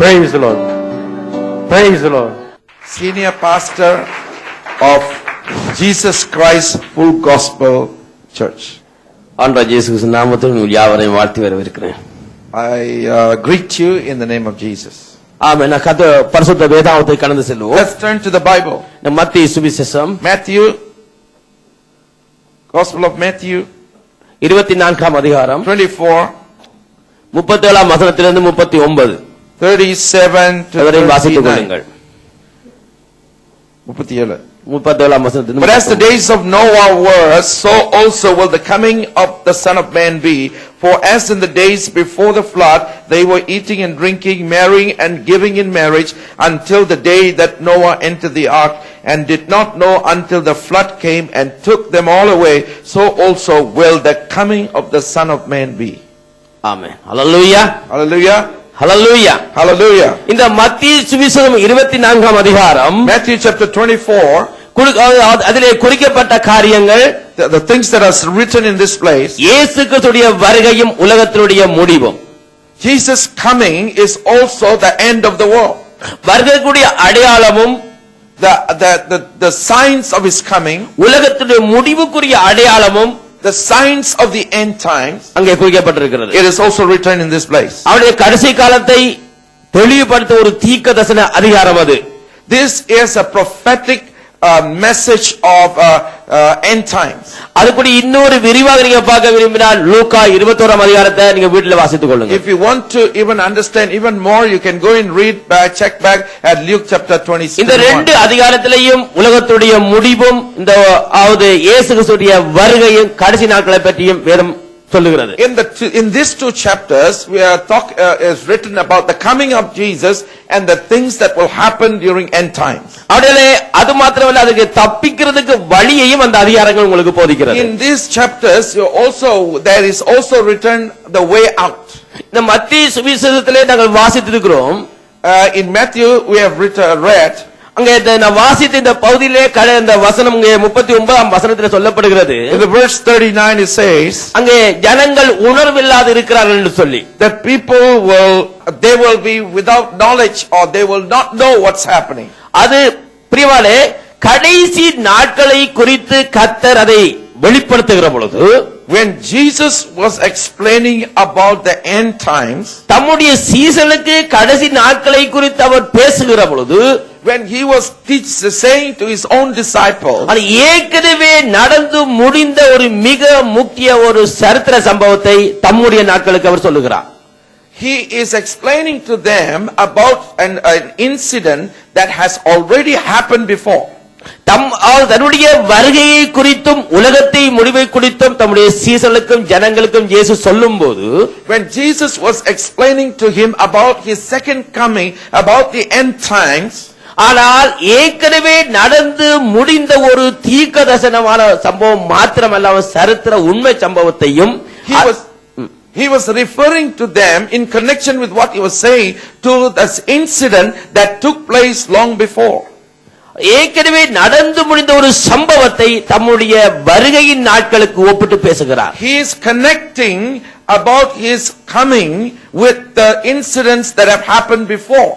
Praise the Lord. Praise the Lord. Senior pastor of Jesus Christ Full Gospel Church. ஆண்டவர் இயேசு கிறிஸ்து நாமத்தில் உங்கள் யாவரையும் வாழ்த்தி வரவேற்கிறேன். I greet you in the name of Jesus. ஆமென். கர்த்தர் பரிசுத்த வேதாகமத்தை கடந்து செல்வோம். Let's turn to the Bible. மத்தேயு சுவிசேஷம் Gospel of Matthew 24ஆம் அதிகாரம் 24 37ஆம் வசனத்திலிருந்து 39 37 to வரை வாசித்துக் 39. கொள்ளுங்கள். 37. 37ஆம் வசனத்திலிருந்து But as the days of Noah were, so also will the coming of the Son of Man be. For as in the days before the flood, they were eating and drinking, marrying and giving in marriage, until the day that Noah entered the ark, and did not know until the flood came and took them all away, so also will the coming of the Son of Man be. Amen. Hallelujah. Hallelujah. ஹல்லேலூயா. Hallelujah. இந்த மத்தேயு சுவிசேஷம் 24ஆம் அதிகாரம் Matthew chapter 24, அதிலே குறிக்கப்பட்ட காரியங்கள், the things that are written in this place, இயேசு கிறிஸ்துவின் வருகையும் உலகத்தினுடைய முடிவும். Jesus coming is also the end of the world. வருகைக்குரிய அடையாளமும், The signs of his coming, உலகத்தினுடைய முடிவுக்குரிய அடையாளமும், the signs of the end times, அங்கே குறிக்கப்பட்டிருக்கிறது. it is also written in this place. அவருடைய கடைசி காலத்தை தெளிவுபடுத்த ஒரு தீர்க்கதரிசன அதிகாரம் அது. This is a prophetic message of end times. அதுக்கு இன்னொரு விரிவாக நீங்க பார்க்க விரும்பினால் லூக்கா 21ஆம் அதிகாரத்தை நீங்க வீட்டில் வாசித்துக் கொள்ளுங்க. If you want to even understand even more, you can go and read back, check back at Luke chapter 26. இந்த ரெண்டு அதிகாரத்திலேயும் உலகத்துடைய முடிவும், இந்த இயேசு கிறிஸ்துவின் வருகையும் கடைசி நாட்களை பற்றியும் வேதம் சொல்லுகிறது. In these two chapters, we are is written about the coming of Jesus and the things that will happen during end times. அது மாத்திரமல்ல, அதுக்கு தப்பிக்கிறதுக்கு வழியையும் அந்த அதிகாரங்கள் உங்களுக்கு போதிக்கிறது. In these chapters, there is also written the way out. இந்த மத்தேயு சுவிசேஷத்திலே நாங்கள் வாசித்திருக்கிறோம். In Matthew, we have read. அங்கே நான் வாசித்த இந்த பகுதியிலே இந்த வசனம் 39ஆம் வசனத்திலே சொல்லப்படுகிறது. In the verse 39 it says, அங்கே ஜனங்கள் உணர்வில்லாது இருக்கிறார்கள் என்று சொல்லி, that people will be without knowledge, or they will not know what's happening. அது பிரியமானே, கடைசி நாட்களை குறித்து கர்த்தர் அதை வெளிப்படுத்துகிற பொழுது, when Jesus was explaining about the end times, தம்முடைய சீசனுக்கு கடைசி நாட்களை குறித்து அவர் பேசுகிற பொழுது, when he was saying to his own disciples, அது ஏற்கனவே நடந்து முடிந்த ஒரு மிக முக்கிய ஒரு சரித்திர சம்பவத்தை தம்முடைய நாட்களுக்கு அவர் சொல்லுகிறார். he is explaining to them about an incident that has already happened before. தன்னுடைய வருகையை குறித்தும் உலகத்தை முடிவை குறித்தும் தம்முடைய சீசனுக்கும் ஜனங்களுக்கும் இயேசு சொல்லும்போது, when Jesus was explaining to him about his second coming, about the end times, ஆனால் ஏற்கனவே நடந்து முடிந்த ஒரு தீர்க்கதரிசனமான சம்பவம் மாத்திரமல்லாமல் சரித்திர உண்மை சம்பவத்தையும் he was referring to them in connection with what he was saying to this incident that took place long before. ஏற்கனவே நடந்து முடிந்த ஒரு சம்பவத்தை தம்முடைய வருகையின் நாட்களுக்கு ஒப்பிட்டு பேசுகிறார். He is connecting about his coming with the incidents that have happened before.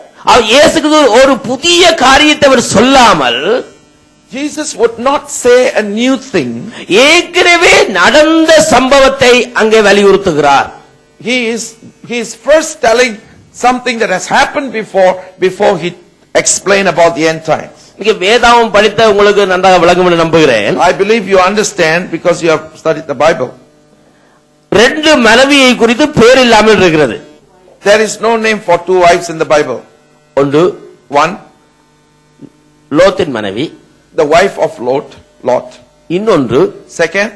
இயேசுக்கு ஒரு புதிய காரியத்தை அவர் சொல்லாமல், Jesus would not say a new thing. ஏற்கனவே நடந்த சம்பவத்தை அங்கே வலியுறுத்துகிறார். He is first telling something that has happened before he explain about the end times. இங்க வேதாகம் படித்த உங்களுக்கு நன்றாக விளங்கும் என்று நம்புகிறேன். I believe you understand because you have studied the Bible. ரெண்டு மனைவியை குறித்து பேர் இல்லாமல் இருக்கிறது. There is no name for two wives in the Bible. One, லோத்தின் மனைவி, the wife of Lot. இன்னொன்று, second,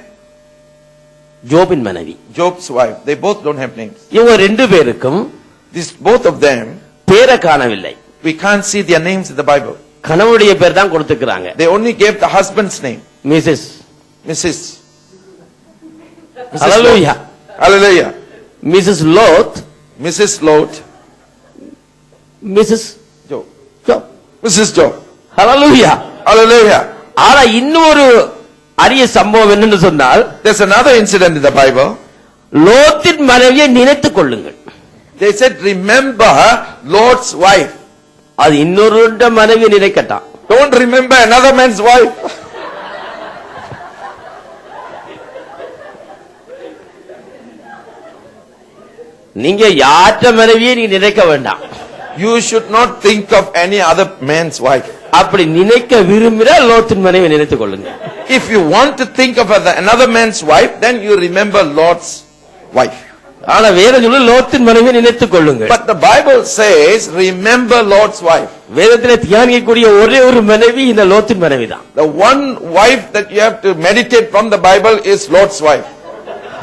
ஜோபின் மனைவி, Job's wife. They both don't have names. இவங்க ரெண்டு பேருக்கும் Both of them, பேரை காணவில்லை. we can't see their names in the Bible. கணவனுடைய பேர் தான் கொடுத்துக்கிறாங்க. They only gave the husband's name. Mrs. Hallelujah. Hallelujah. Mrs. Lot, Mrs. Lot, Mrs. Job. Job. Mrs. Job. Hallelujah. Hallelujah. ஆனா இன்னொரு அரிய சம்பவம் என்னன்னு சொன்னால், there's another incident in the Bible. லோத்தின் மனைவியை நினைத்துக் கொள்ளுங்கள். They said, remember Lord's wife. அது இன்னொரு மனைவி நினைக்கட்டான். Don't remember another man's wife. நீங்க யாற்ற மனைவியை நீ நினைக்க வேண்டாம். You should not think of any other man's wife. அப்படி நினைக்க விரும்பினா லோத்தின் மனைவி நினைத்துக் கொள்ளுங்க. If you want to think of another man's wife, then you remember Lord's wife. ஆனா வேதம் சொல்லு லோத்தின் மனைவி நினைத்துக் கொள்ளுங்க. But the Bible says, remember Lord's wife. வேதத்திலே தியானிக்கக்கூடிய ஒரே ஒரு மனைவி இந்த லோத்தின் மனைவி தான். The one wife that you have to meditate from the Bible is Lord's wife.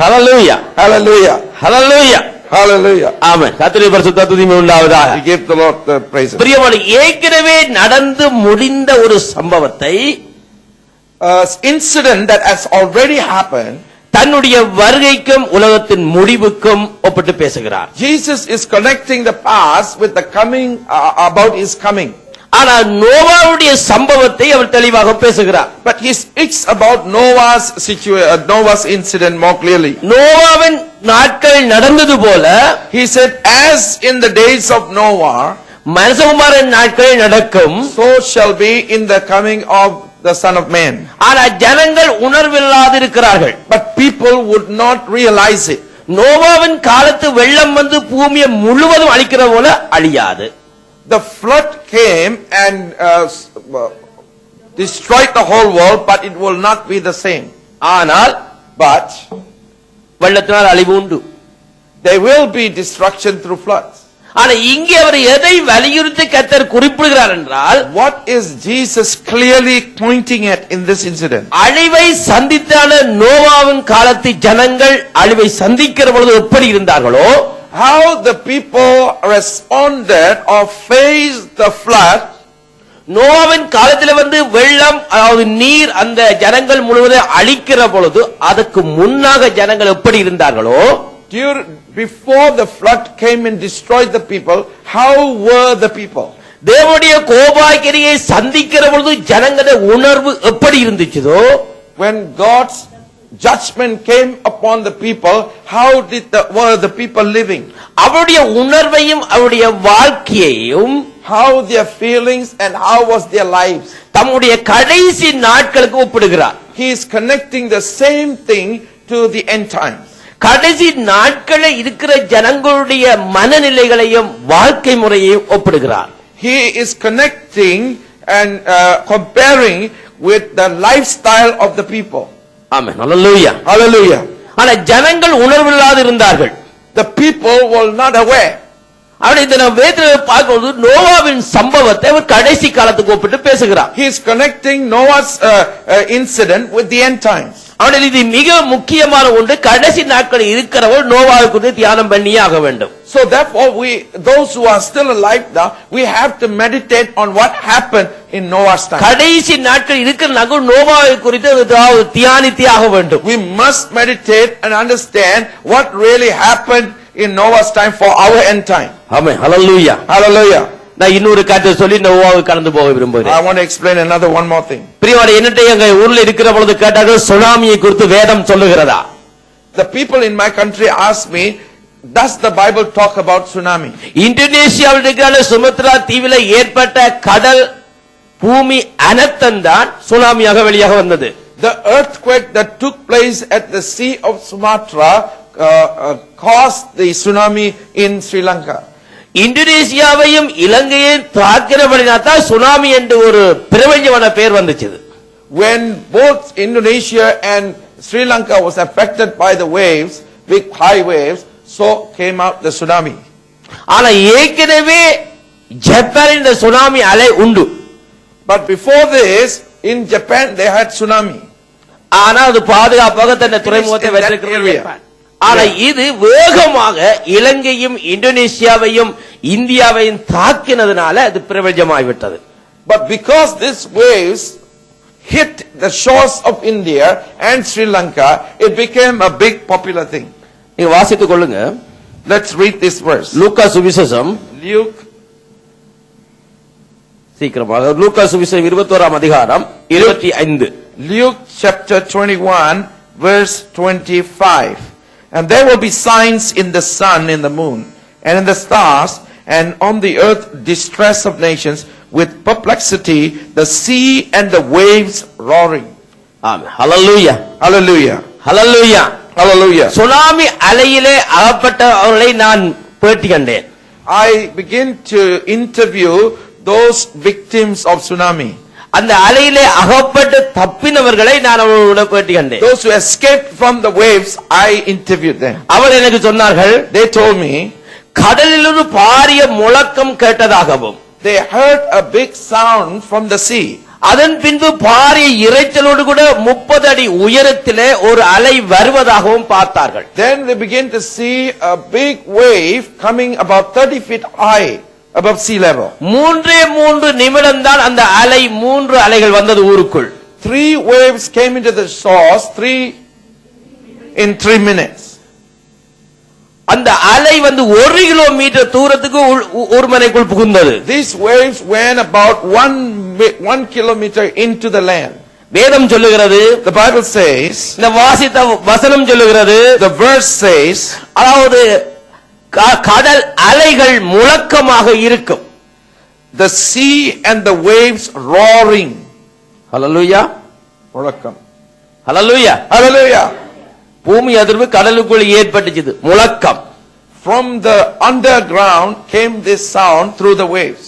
Hallelujah, Hallelujah. ஹல்லேலூயா, Hallelujah. ஆமென். கர்த்தருடைய பரிசுத்த துதிமை உண்டாவதாக. We give the Lord the praise. பிரியமான ஏற்கனவே நடந்து முடிந்த ஒரு சம்பவத்தை Incident that has already happened, தன்னுடைய வருகைக்கும் உலகத்தின் முடிவுக்கும் ஒப்பிட்டு பேசுகிறார். Jesus is connecting the past with the coming, about his coming. ஆனா நோவாவுடைய சம்பவத்தை அவர் தெளிவாக பேசுகிறார். But he speaks about Noah's incident more clearly. நோவாவின் நாட்கள் நடந்தது போல He said, as in the days of Noah, மனுஷகுமாரன் நாட்கள் நடக்கும், so shall be in the coming of the Son of Man. ஆனா ஜனங்கள் உணர்வில்லாதிருக்கிறார்கள். But people would not realize it. நோவாவின் காலத்து வெள்ளம் வந்து பூமியை முழுவதும் அழிக்கிற போல அழியாது. The flood came and destroyed the whole world, but it will not be the same. ஆனால் But வெள்ளத்தினால் அழிவு உண்டு. there will be destruction through floods. ஆனா இங்கே அவர் எதை வலியுறுத்தி கர்த்தர் குறிப்பிடுகிறார் என்றால், What is Jesus clearly pointing at in this incident? அழிவை சந்தித்தான நோவாவின் காலத்து ஜனங்கள் அழிவை சந்திக்கிற பொழுது எப்படி இருந்தார்களோ, How the people responded or faced the flood, நோவாவின் காலத்தில் வந்து வெள்ளம் அதாவது நீர் அந்த ஜனங்கள் முழுவதும் அழிக்கிற பொழுது அதுக்கு முன்னாக ஜனங்கள் எப்படி இருந்தார்களோ, before the flood came and destroyed the people, how were the people? தேவனுடைய கோபாக்கினியை சந்திக்கிற பொழுது ஜனங்களுடைய உணர்வு எப்படி இருந்துச்சதோ, When God's judgment came upon the people, how were the people living? அவருடைய உணர்வையும் அவருடைய வாழ்க்கையையும், How their feelings and how was their lives? தம்முடைய கடைசி நாட்களுக்கு ஒப்பிடுகிறார். He is connecting the same thing to the end times. கடைசி நாட்களில் இருக்கிற ஜனங்களுடைய மனநிலைகளையும் வாழ்க்கை முறையையும் ஒப்பிடுகிறார். He is connecting and comparing with the lifestyle of the people. Amen, hallelujah. Hallelujah. ஆனா ஜனங்கள் உணர்வில்லாது இருந்தார்கள். The people were not aware. அப்படி இந்த வேதத்தை பார்க்கும்போது நோவாவின் சம்பவத்தை அவர் கடைசி காலத்துக்கு ஒப்பிட்டு பேசுகிறார். He is connecting Noah's incident with the end times. அவனில் இது மிக முக்கியமான ஒன்று. கடைசி நாட்கள் இருக்கிறவர்கள் நோவாவை குறித்து தியானம் பண்ணியே ஆக வேண்டும். So therefore those who are still alive now, we have to meditate on what happened in Noah's time. கடைசி நாட்கள் இருக்கிற நாங்கள் நோவாவை குறித்து தியானித்தே ஆக வேண்டும். We must meditate and understand what really happened in Noah's time for our end time. Amen, hallelujah. Hallelujah. நான் இன்னொரு காரியத்தை சொல்லி நோவாவை கடந்து போக விரும்புகிறேன். I want to explain one more thing. பிரியவானே, என்னட்ட எங்க ஊர்ல இருக்கிற பொழுது கேட்டார்கள், சுனாமியை குறித்து வேதம் சொல்லுகிறதா? The people in my country ask me, does the Bible talk about tsunami? இந்தோனேசியாவில் இருக்கிற சுமத்ரா தீவில ஏற்பட்ட கடல் பூமி அனர்த்தம் தான் சுனாமியாக வெளியாக வந்தது. The earthquake that took place at the Sea of Sumatra caused the tsunami in Sri Lanka. இந்தோனேசியாவையும் இலங்கையையும் தாக்கிறபடினாதான் சுனாமி என்று ஒரு பிரபஞ்சமான பெயர் வந்துச்சு. When both Indonesia and Sri Lanka was affected by the waves, big high waves, so came out the tsunami. ஆனா ஏற்கனவே ஜப்பானில் இந்த சுனாமி அலை உண்டு. But before this, in Japan they had tsunami. ஆனா அது பாதுகாப்பாக தன்னை துறைமுகத்தை வைத்திருக்கிறது. ஆனா இது வேகமாக இலங்கையும் இந்தோனேசியாவையும் இந்தியாவையும் தாக்கினதுனால அது பிரபஞ்சமாகிவிட்டது. But because these waves hit the shores of India and Sri Lanka, it became a big popular thing. நீங்க வாசித்துக் கொள்ளுங்க. Let's read this verse. லூக்கா சுவிசேஷம், Luke, சீக்கிரமாக லூக்கா சுவிசேஷம் 21ஆம் அதிகாரம் 25. Luke chapter 21 verse 25. And there will be signs in the sun, in the moon, and in the stars, and on the earth distress of nations, with perplexity, the sea and the waves roaring. ஆமென். ஹalleluya. Hallelujah. ஹalleluya. Hallelujah. Tsunami அலையிலே அகப்பட்டவர்களை நான் பேட்டி கண்டேன். I begin to interview those victims of tsunami. அந்த அலையிலே அகப்பட்டு தப்பினவர்களை நான் அவர்களோட பேட்டி கண்டேன். Those who escaped from the waves, I interviewed them. அவர் எனக்கு சொன்னார்கள், They told me கடலில் ஒரு பாரிய முழக்கம் கேட்டதாகவும், they heard a big sound from the sea. அதன் பின்பு பாரிய இரைச்சலோடு கூட 30 அடி உயரத்திலே ஒரு அலை வருவதாகவும் பார்த்தார்கள். Then they began to see a big wave coming about 30 feet high above sea level. 3 நிமிடம் தான் அந்த அலை 3 அலைகள் வந்தது ஊருக்குள். 3 waves came into the shores, in 3 minutes. அந்த அலை வந்து 1 கிலோமீட்டர் தூரத்துக்கு ஒரு மனைக்குள் புகுந்தது. These waves went about 1 kilometer into the land. வேதம் சொல்லுகிறது, The Bible says, இந்த வாசித்த வசனம் சொல்லுகிறது, the verse says, அதாவது கடல் அலைகள் முழக்கமாக இருக்கும். the sea and the waves roaring. ஹalleluya. முழக்கம். ஹalleluya. Hallelujah. பூமி அதிர்வு கடலுக்குள் ஏற்பட்டுச்சு, முழக்கம். From the underground came this sound through the waves.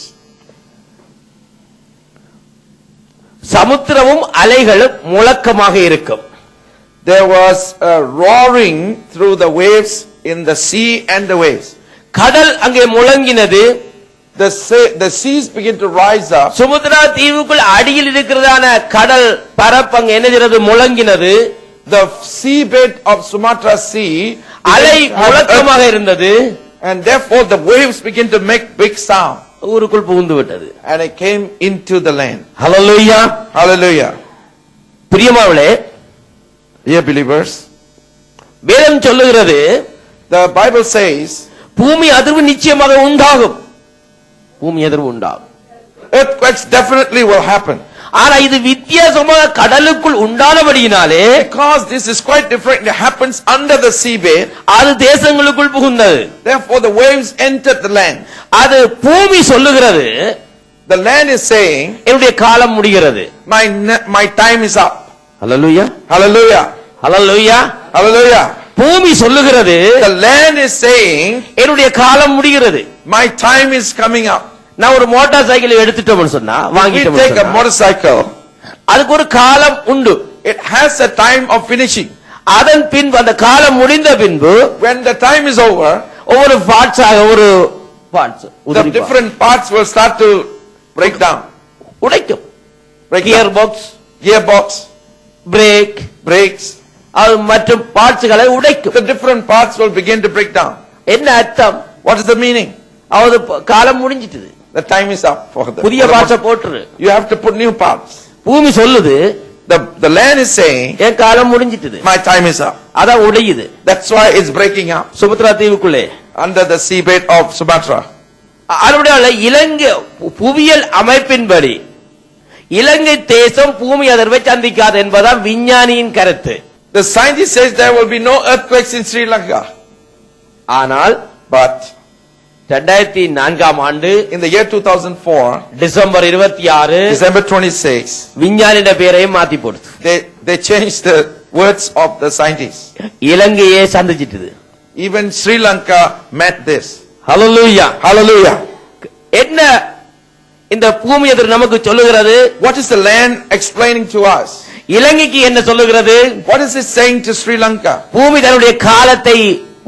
சமுத்திரமும் அலைகளும் முழக்கமாக இருக்கும். There was a roaring through the waves in the sea and the waves. கடல் அங்கே முழங்கினது. The seas begin to rise up. Sumatra தீவுக்குள் அடியில் இருக்கிறதான கடல் பரப்பு அங்கே என்ன செய்யறது, முழங்கினது. The seabed of Sumatra Sea அலை முழக்கமாக இருந்தது. and therefore the waves begin to make big sound. ஊருக்குள் புகுந்து விட்டது. And it came into the land. Hallelujah. Hallelujah. பிரியமானவர்களே, Dear believers, வேதம் சொல்லுகிறது, the Bible says பூமி அதிர்வு நிச்சயமாக உண்டாகும். பூமி அதிர்வு உண்டாகும். earthquakes definitely will happen. ஆனா இது வித்தியாசமாக கடலுக்குள் உண்டானபடியினாலே, Because this is quite different, it happens under the seabed. அது தேசங்களுக்குள் புகுந்தது. Therefore the waves entered the land. அது பூமி சொல்லுகிறது, The land is saying, என்னுடைய காலம் முடிகிறது. my time is up. Hallelujah. Hallelujah. ஹalleluya. Hallelujah. பூமி சொல்லுகிறது, The land is saying, என்னுடைய காலம் முடிகிறது. my time is coming up. நான் ஒரு மோட்டார் சைக்கிள் எடுத்துட்டோம்னு சொன்னா, We வாங்கிட்டோம்னு take a சொன்னா, motorcycle. அதுக்கு ஒரு காலம் உண்டு. It has a time of finishing. அதன் பின்பு அந்த காலம் முடிந்த பின்பு When the time is over, ஒவ்வொரு பார்ட்ஸாக ஒரு parts the different parts will start to break down. உடைக்கும். Break gear down. Box, Gearbox, break, brakes, அது மற்றும் பார்ட்ஸ்களை உடைக்கும். the different parts will begin to break down. என்ன அர்த்தம்? What is the meaning? அவது காலம் முடிஞ்சிட்டது, The time is up for the புதிய parts போட்டுரு. You have to put new parts. பூமி சொல்லுது, The land is saying, என் காலம் முடிஞ்சிட்டது, my time is up. அதான் உடையுது. That's why it's breaking up Sumatra தீவுக்குள்ளே under the seabed of Sumatra. அதனுடைய இலங்கை புவியியல் அமைப்பின்படி இலங்கை தேசம் பூமி அதிர்வை சந்திக்காது என்பதான் விஞ்ஞானியின் கருத்து. The scientist says there will be no earthquakes in Sri Lanka. ஆனால் But 2004 ஆண்டு in the year 2004, December 26 December 26, விஞ்ஞானிட பேரையும் மாத்தி போடுது. they changed the words of the scientists. இலங்கையே சந்திச்சிட்டது. Even Sri Lanka met this. Hallelujah. Hallelujah. என்ன இந்த பூமி அதிர்வு நமக்கு சொல்லுகிறது? What is the land explaining to us? இலங்கைக்கு என்ன சொல்லுகிறது? What is it saying to Sri Lanka? பூமி தன்னுடைய காலத்தை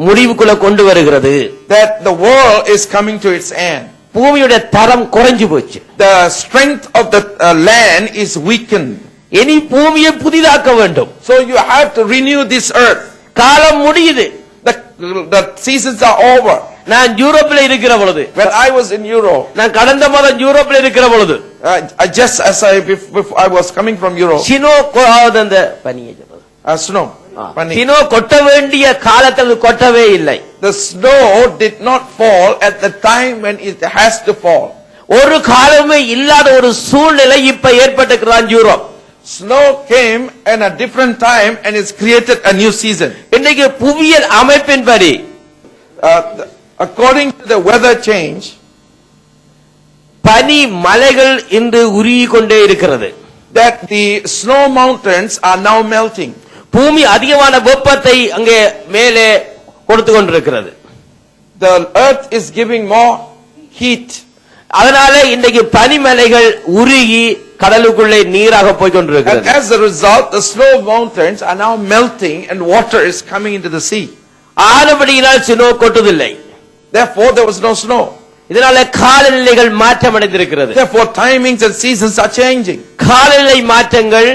முடிவுக்குள்ள கொண்டு வருகிறது. That the world is coming to its end. பூமியுடைய தரம் குறைஞ்சு போச்சு. The strength of the land is weakened. இனி பூமியை புதிதாக்க வேண்டும். So you have to renew this earth. காலம் முடியுது. The seasons are over. நான் யூரோப்ல இருக்கிற பொழுது, When I was in Europe, நான் கடந்த மாதம் யூரோப்ல இருக்கிற பொழுது, just as before I was coming from Europe, சினோ அந்த பனியை சொல்றது, snow. Pani. சினோ கொட்ட வேண்டிய காலத்தில் கொட்டவே இல்லை. The snow did not fall at the time when it has to fall. ஒரு காலமே இல்லாத ஒரு சூழ்நிலை இப்ப ஏற்பட்டிருக்கிறான் Europe. Snow came in a different time and it's created a new season. இன்னைக்கு புவியியல் அமைப்பின்படி according to the weather change, பனி மலைகள் இன்று உருகி கொண்டே இருக்கிறது. that the snow mountains are now melting. பூமி அதிகமான வெப்பத்தை அங்கே மேலே கொடுத்து கொண்டிருக்கிறது. The earth is giving more heat. அதனால இன்றைக்கு பனிமலைகள் உருகி கடலுக்குள்ளே நீராக போய் And கொண்டிருக்கிறது. as a result, the snow mountains are now melting and water is coming into the sea. ஆனபடியினால் ஸ்னோ கொட்டுதில்லை. Therefore, there was no snow. இதனால காலநிலைகள் மாற்றம் அடைந்திருக்கிறது. Therefore, timings and seasons are changing. காலநிலை மாற்றங்கள்,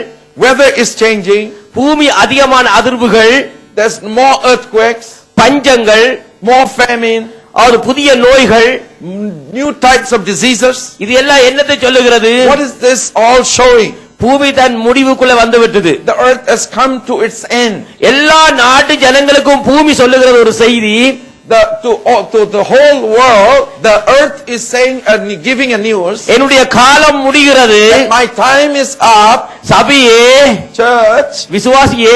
Weather is changing. பூமி அதிகமான அதிர்வுகள், There's more earthquakes, பஞ்சங்கள், more famine, ஒரு புதிய நோய்கள், new types of diseases. இது எல்லாம் என்னத்தை சொல்லுகிறது? What is this all showing? பூமி தன் முடிவுக்குள்ள வந்து விட்டது. The earth has come to its end. எல்லா நாட்டு ஜனங்களுக்கும் பூமி சொல்லுகிறது ஒரு செய்தி. To the whole world, the earth is saying, giving a news. என்னுடைய காலம் முடிகிறது. My time is up. சபையே, Church, விசுவாசியே,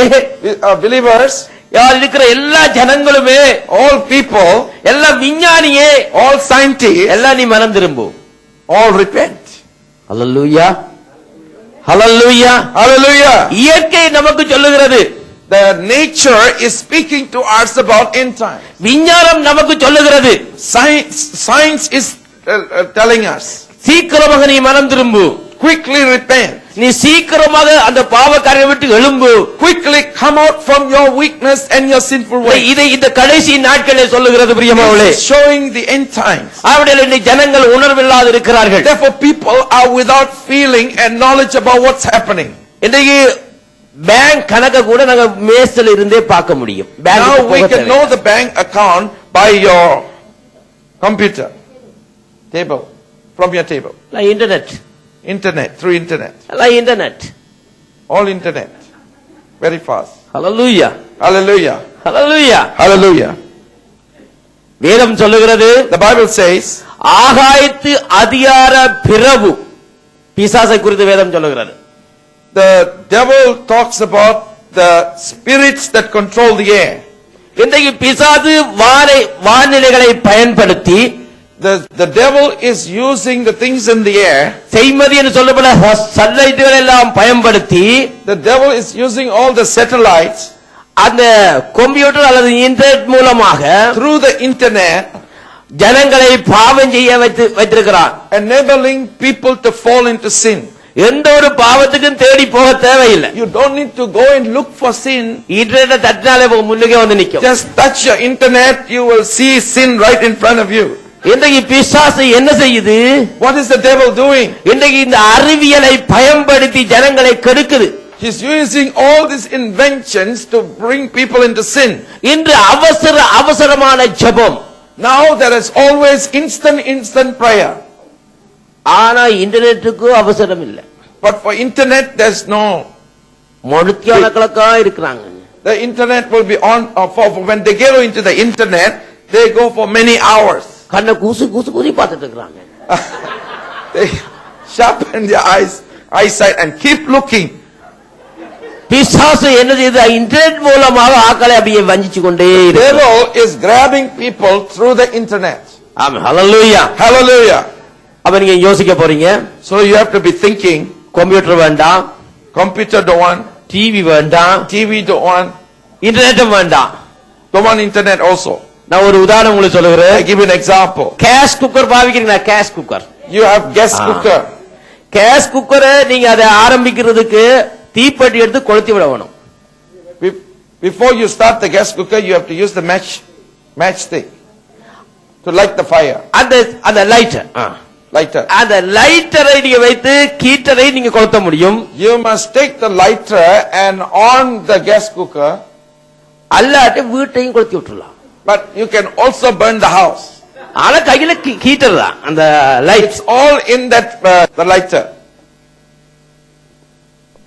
believers, யார் இருக்கிற எல்லா ஜனங்களுமே, all people, எல்லா விஞ்ஞானியே, all scientists, எல்லாம் நீ மனம் திரும்பு. all repent. ஹல்லேலூயா, ஹல்லேலூயா. Hallelujah. இயற்கை நமக்கு சொல்லுகிறது. The nature is speaking to us about end times. விஞ்ஞானம் நமக்கு சொல்லுகிறது. Science is telling us, சீக்கிரமாக நீ மனம் திரும்பு. quickly repent. நீ சீக்கிரமாக அந்த பாவக்காரை விட்டு எழும்பு. Quickly come out from your weakness and your sinful way. இதை இந்த கடைசி நாட்களில் சொல்லுகிறது பிரியமானவர்களே. It's showing the end times. அவர்கள் இந்த ஜனங்கள் உணர்வில்லாது இருக்கிறார்கள். Therefore, people are without feeling and knowledge about what's happening. இன்றைக்கு பேங்க் கணக்க கூட நாங்க மேஸ்ல இருந்தே பார்க்க முடியும். Now we can know the bank account by your computer table, from your table. Internet, through internet, internet, all internet, very fast. Hallelujah, Hallelujah, ஹல்லேலூயா. hallelujah. வேதம் சொல்லுகிறது, The Bible says, ஆகாயத்து அதிகார பிரபு பிசாசை குறித்து வேதம் சொல்லுகிறது. the devil talks about the spirits that control the air. இன்றைக்கு பிசாசு வானிலைகளை பயன்படுத்தி, The devil is using the things in the air. செய்மதி என்று சொல்லப்பட சட்டலைட்டுகள் எல்லாம் பயன்படுத்தி, The devil is using all the satellites. அந்த கம்ப்யூட்டர் அல்லது இன்டர்நெட் மூலமாக Through the internet, ஜனங்களை பாவம் செய்ய வைத்திருக்கிறான். enabling people to fall into sin. எந்த ஒரு பாவத்துக்கும் தேடி போக தேவையில்லை. You don't need to go and look for sin. Internet தட்டினாலே முன்னுக்கே வந்து நிற்கும். Just touch your internet, you will see sin right in front of you. இன்றைக்கு பிசாசு என்ன செய்யுது? What is the devil doing? இன்றைக்கு இந்த அறிவியலை பயன்படுத்தி ஜனங்களை கெடுக்குது. He's using all these inventions to bring people into sin. இன்று அவசரமான ஜெபம். Now there is always instant prayer. ஆனா இன்டர்நெட்டுக்கு அவசரம் இல்லை. But for internet there's no. மொழித்தியானக்கணக்கா இருக்கிறாங்க. The internet will be on for when they go into the internet, they go for many hours. கண்ணை கூசி பார்த்துட்டு இருக்கிறாங்க. They sharpen their eyesight and keep looking. பிசாசு என்ன செய்யுது? இன்டர்நெட் மூலமாக ஆக்களை அப்படியே வஞ்சிச்சு கொண்டே The devil is grabbing people through the internet. Amen, hallelujah, Hallelujah. அப்ப நீங்க யோசிக்க போறீங்க, So you have to be thinking, computer வேண்டாம், computer don't want, டிவி வேண்டாம், TV don't want, இன்டர்நெட்டும் வேண்டாம். don't want internet also. நான் ஒரு உதாரணம் உங்களுக்கு சொல்லுகிறேன். I give you an example. Gas cooker பாவிக்கிறீங்களா? Gas cooker, You have gas cooker. Gas குக்கரை நீங்க அதை ஆரம்பிக்கிறதுக்கு தீப்பெட்டி எடுத்து கொளுத்தி விட வேணும். Before you start the gas cooker, you have to use the matchstick to light the fire. அந்த லைட்டர், Lighter. அந்த லைட்டரை நீங்க வைத்து ஹீட்டரை நீங்க கொளுத்த முடியும். You must take the lighter and on the gas cooker. அல்லாட்டி வீட்டையும் கொளுத்தி விட்டுறலாம். But you can also burn the house. ஆனா கையில ஹீட்டர் தான் அந்த light. It's all in that the lighter.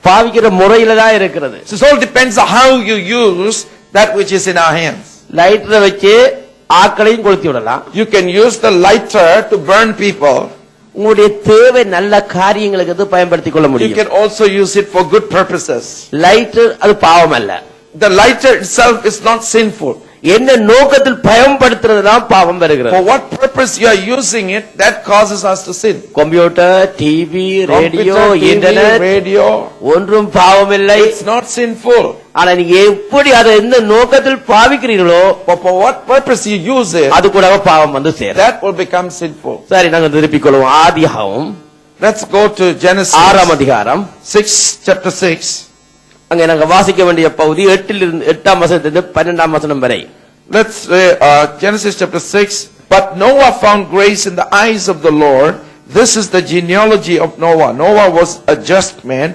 பாவிக்கிற முறையில தான் இருக்கிறது. So it all depends on how you use that which is in our hands. லைட்டரை வச்சு ஆக்களையும் கொளுத்தி விடலாம். You can use the lighter to burn people. உங்களுடைய தேவை நல்ல காரியங்களுக்கு பயன்படுத்திக் கொள்ள You முடியும். can also use it for good purposes. Lighter அது பாவம் அல்ல. The lighter itself is not sinful. என்ன நோக்கத்தில் பயன்படுத்துறதுதான் பாவம் வருகிறது. For what purpose you are using it, that causes us to sin. Computer, TV, radio, Computer, TV, internet radio, ஒன்றும் பாவம் இல்லை. it's not sinful. ஆனா நீங்க எப்படி அதை எந்த நோக்கத்தில் பாவிக்கிறீர்களோ But for what purpose you use it, அது கூட பாவம் வந்து சேரும். that will become sinful. சரி, நாங்க திருப்பிக் கொள்வோம். ஆதியாகமம் Let's go to Genesis 6ஆம் அதிகாரம். 6, chapter 6. அங்க நாங்க வாசிக்க வேண்டிய பகுதி 8ஆம் வசனத்திலிருந்து 12ஆம் வசனம் வரை. Let's Genesis chapter 6. But Noah found grace in the eyes of the Lord. This is the genealogy of Noah. Noah was a just man,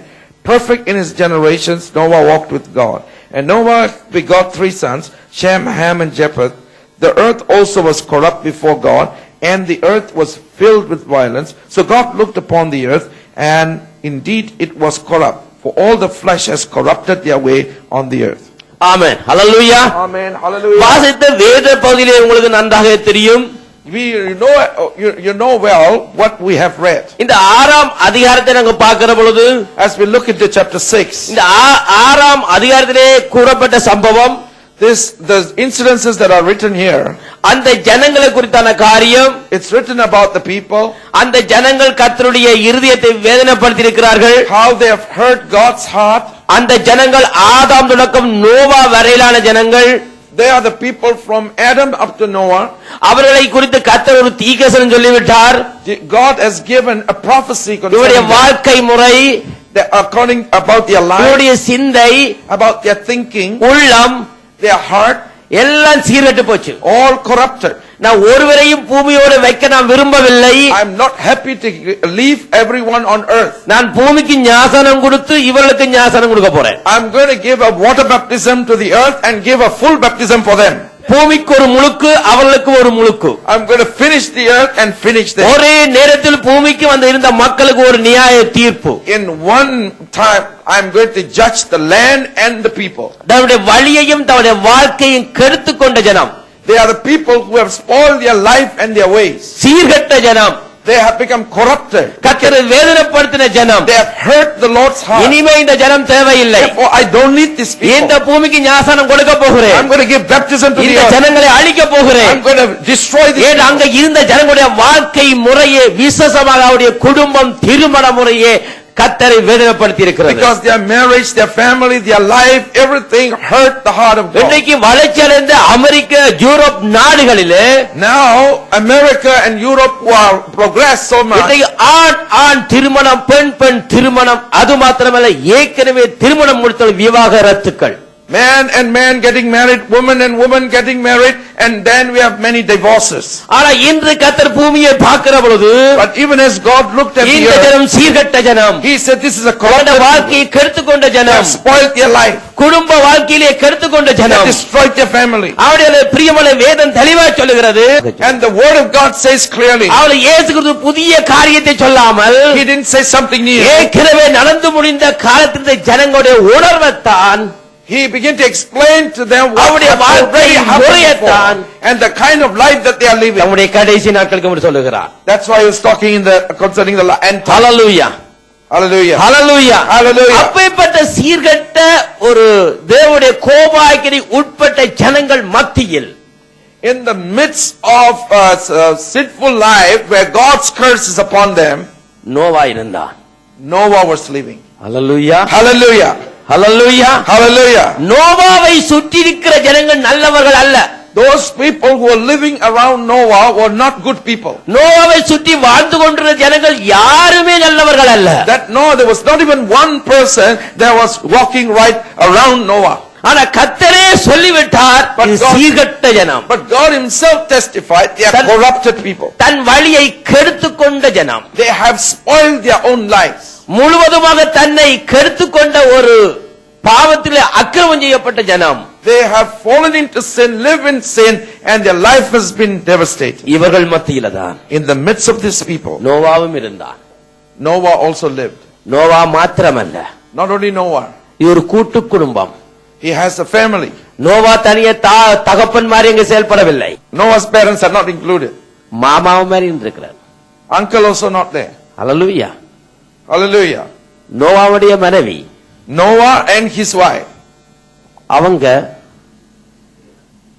perfect in his generations. Noah walked with God. And Noah begot 3 sons, Shem, Ham, and Japheth. The earth also was corrupt before God, and the earth was filled with violence. So God looked upon the earth, and indeed it was corrupt, for all the flesh has corrupted their way on the earth. Amen. Hallelujah. Amen. Hallelujah. வாசித்த வேத பகுதியிலே உங்களுக்கு நன்றாக தெரியும். You know well what we have read. இந்த 6ஆம் அதிகாரத்தை நாங்க பார்க்கிற பொழுது, As we look into chapter 6, இந்த 6ஆம் அதிகாரத்திலே கூறப்பட்ட சம்பவம், the incidences that are written here, அந்த ஜனங்களை குறித்தான காரியம், it's written about the people, அந்த ஜனங்கள் கர்த்தருடைய இருதயத்தை வேதனைப்படுத்தி இருக்கிறார்கள். how they have hurt God's heart. அந்த ஜனங்கள் ஆதாம் தொடக்கம் நோவா வரையிலான ஜனங்கள். They are the people from Adam up to Noah. அவர்களை குறித்து கர்த்தர் ஒரு தீர்க்கதரிசனம் சொல்லிவிட்டார். God has given a prophecy இவருடைய concerning them, வாழ்க்கை முறை, according about their life, இவருடைய சிந்தை, about their thinking, உள்ளம், their heart, எல்லாம் சீர்கெட்டு போச்சு. all corrupted. நான் ஒருவரையும் பூமியோடு வைக்க நான் விரும்பவில்லை. I'm not happy to leave everyone on earth. நான் பூமிக்கு ஞாசனம் கொடுத்து இவர்களுக்கு ஞாசனம் கொடுக்க போறேன். I'm going to give a water baptism to the earth and give a full baptism for them. பூமிக்கு ஒரு முழுக்கு, அவர்களுக்கு ஒரு முழுக்கு. I'm going to finish the earth and finish them. ஒரே நேரத்தில் பூமிக்கு வந்து இருந்த மக்களுக்கு ஒரு நியாய தீர்ப்பு. In one time, I'm going to judge the land and the people. தன்னுடைய வழியையும் தன்னுடைய வாழ்க்கையும் கெடுத்து கொண்ட ஜனம். They are the people who have spoiled their life and their ways. சீர்கெட்ட ஜனம். They have become corrupted. கர்த்தரை வேதனைப்படுத்தின ஜனம். They have hurt the Lord's heart. இனிமே இந்த ஜனம் தேவையில்லை. Therefore, I don't need these இந்த people. பூமிக்கு ஞாசனம் கொடுக்க போகிறேன். I'm going to give baptism to the இந்த earth. ஜனங்களை அழிக்க போகிறேன். I'm going to destroy these ஏன் அங்க இருந்த ஜனங்களுடைய வாழ்க்கை முறையே, விசேஷமாக அவருடைய குடும்பம், திருமண முறையே கர்த்தரை வேதனைப்படுத்தி இருக்கிறது. because their marriage, their family, their life, everything hurt the heart of God. இன்றைக்கு வளர்ச்சியடைந்த அமெரிக்க, யூரோப் நாடுகளிலே Now, America and Europe who are progressed so much. இன்றைக்கு ஆண் திருமணம், பெண் திருமணம், அது மாத்திரமல்ல, ஏற்கனவே திருமணம் முடித்த விவாகரத்துக்கள். Man and man getting married, woman and woman getting married, and then we have many divorces. ஆனா இன்று கர்த்தர் பூமியை பார்க்கிற பொழுது, But even as God looked at the இந்த earth, ஜனம் சீர்கெட்ட ஜனம், He said, this is a தன்னுடைய corrupted people. வாழ்க்கையை கெடுத்துக் கொண்ட They ஜனம், have spoiled their life. குடும்ப வாழ்க்கையிலே கெடுத்துக் கொண்ட They ஜனம். have destroyed their family. அவருடைய பிரியமான வேதம் தெளிவா சொல்லுகிறது. And the word of God says clearly, அவளை இயேசு கிறிஸ்து புதிய காரியத்தை சொல்லாமல், He didn't say something new. ஏற்கனவே நடந்து முடிந்த காலத்தின் ஜனங்களுடைய உணர்வைத்தான், He began to explain to them what அவருடைய had வாழ்க்கை already happened முறையைத்தான், before, and the kind of life that they are living. நம்முடைய கடைசி நாட்களுக்கு என்று சொல்லுகிறார். That's why he was talking concerning the end time. Hallelujah, Hallelujah. ஹல்லேலூயா, Hallelujah. அப்பேற்பட்ட சீர்கெட்ட ஒரு தேவனுடைய கோபாக்கினை உட்பட்ட ஜனங்கள் மத்தியில், In the midst of a sinful life where God's curse is upon them, Noah இருந்தான். Noah was living. Hallelujah, Hallelujah. ஹல்லேலூயா. Hallelujah. நோவாவை சுற்றி இருக்கிற ஜனங்கள் நல்லவர்கள் அல்ல. Those people who were living around Noah were not good people. நோவாவை சுற்றி வாழ்ந்து கொண்டிருந்த ஜனங்கள் யாருமே நல்லவர்கள் அல்ல. There was not even one person that was walking right around Noah. ஆனா கர்த்தரே சொல்லிவிட்டார், இது சீர்கெட்ட ஜனம், But God himself testified they are corrupted people. தன் வழியை கெடுத்துக் கொண்ட ஜனம், They have spoiled their own lives. முழுவதுமாக தன்னை கெடுத்துக் கொண்ட ஒரு பாவத்திலே அக்கிரமம் செய்யப்பட்ட ஜனம். They have fallen into sin, live in sin, and their life has been devastated. இவர்கள் மத்தியில தான் In the midst of these people, நோவாவும் இருந்தான். Noah also lived. நோவா மாத்திரமல்ல, Not only Noah, இது ஒரு கூட்டு குடும்பம். he has a family. Noah தனியே தகப்பன் மாதிரி இங்க செயல்படவில்லை. Noah's parents are not included. மாமாவும் மாதிரி இருக்கிறார். Uncle also not there. Hallelujah. Hallelujah. நோவாவுடைய மனைவி, Noah and his wife, அவங்க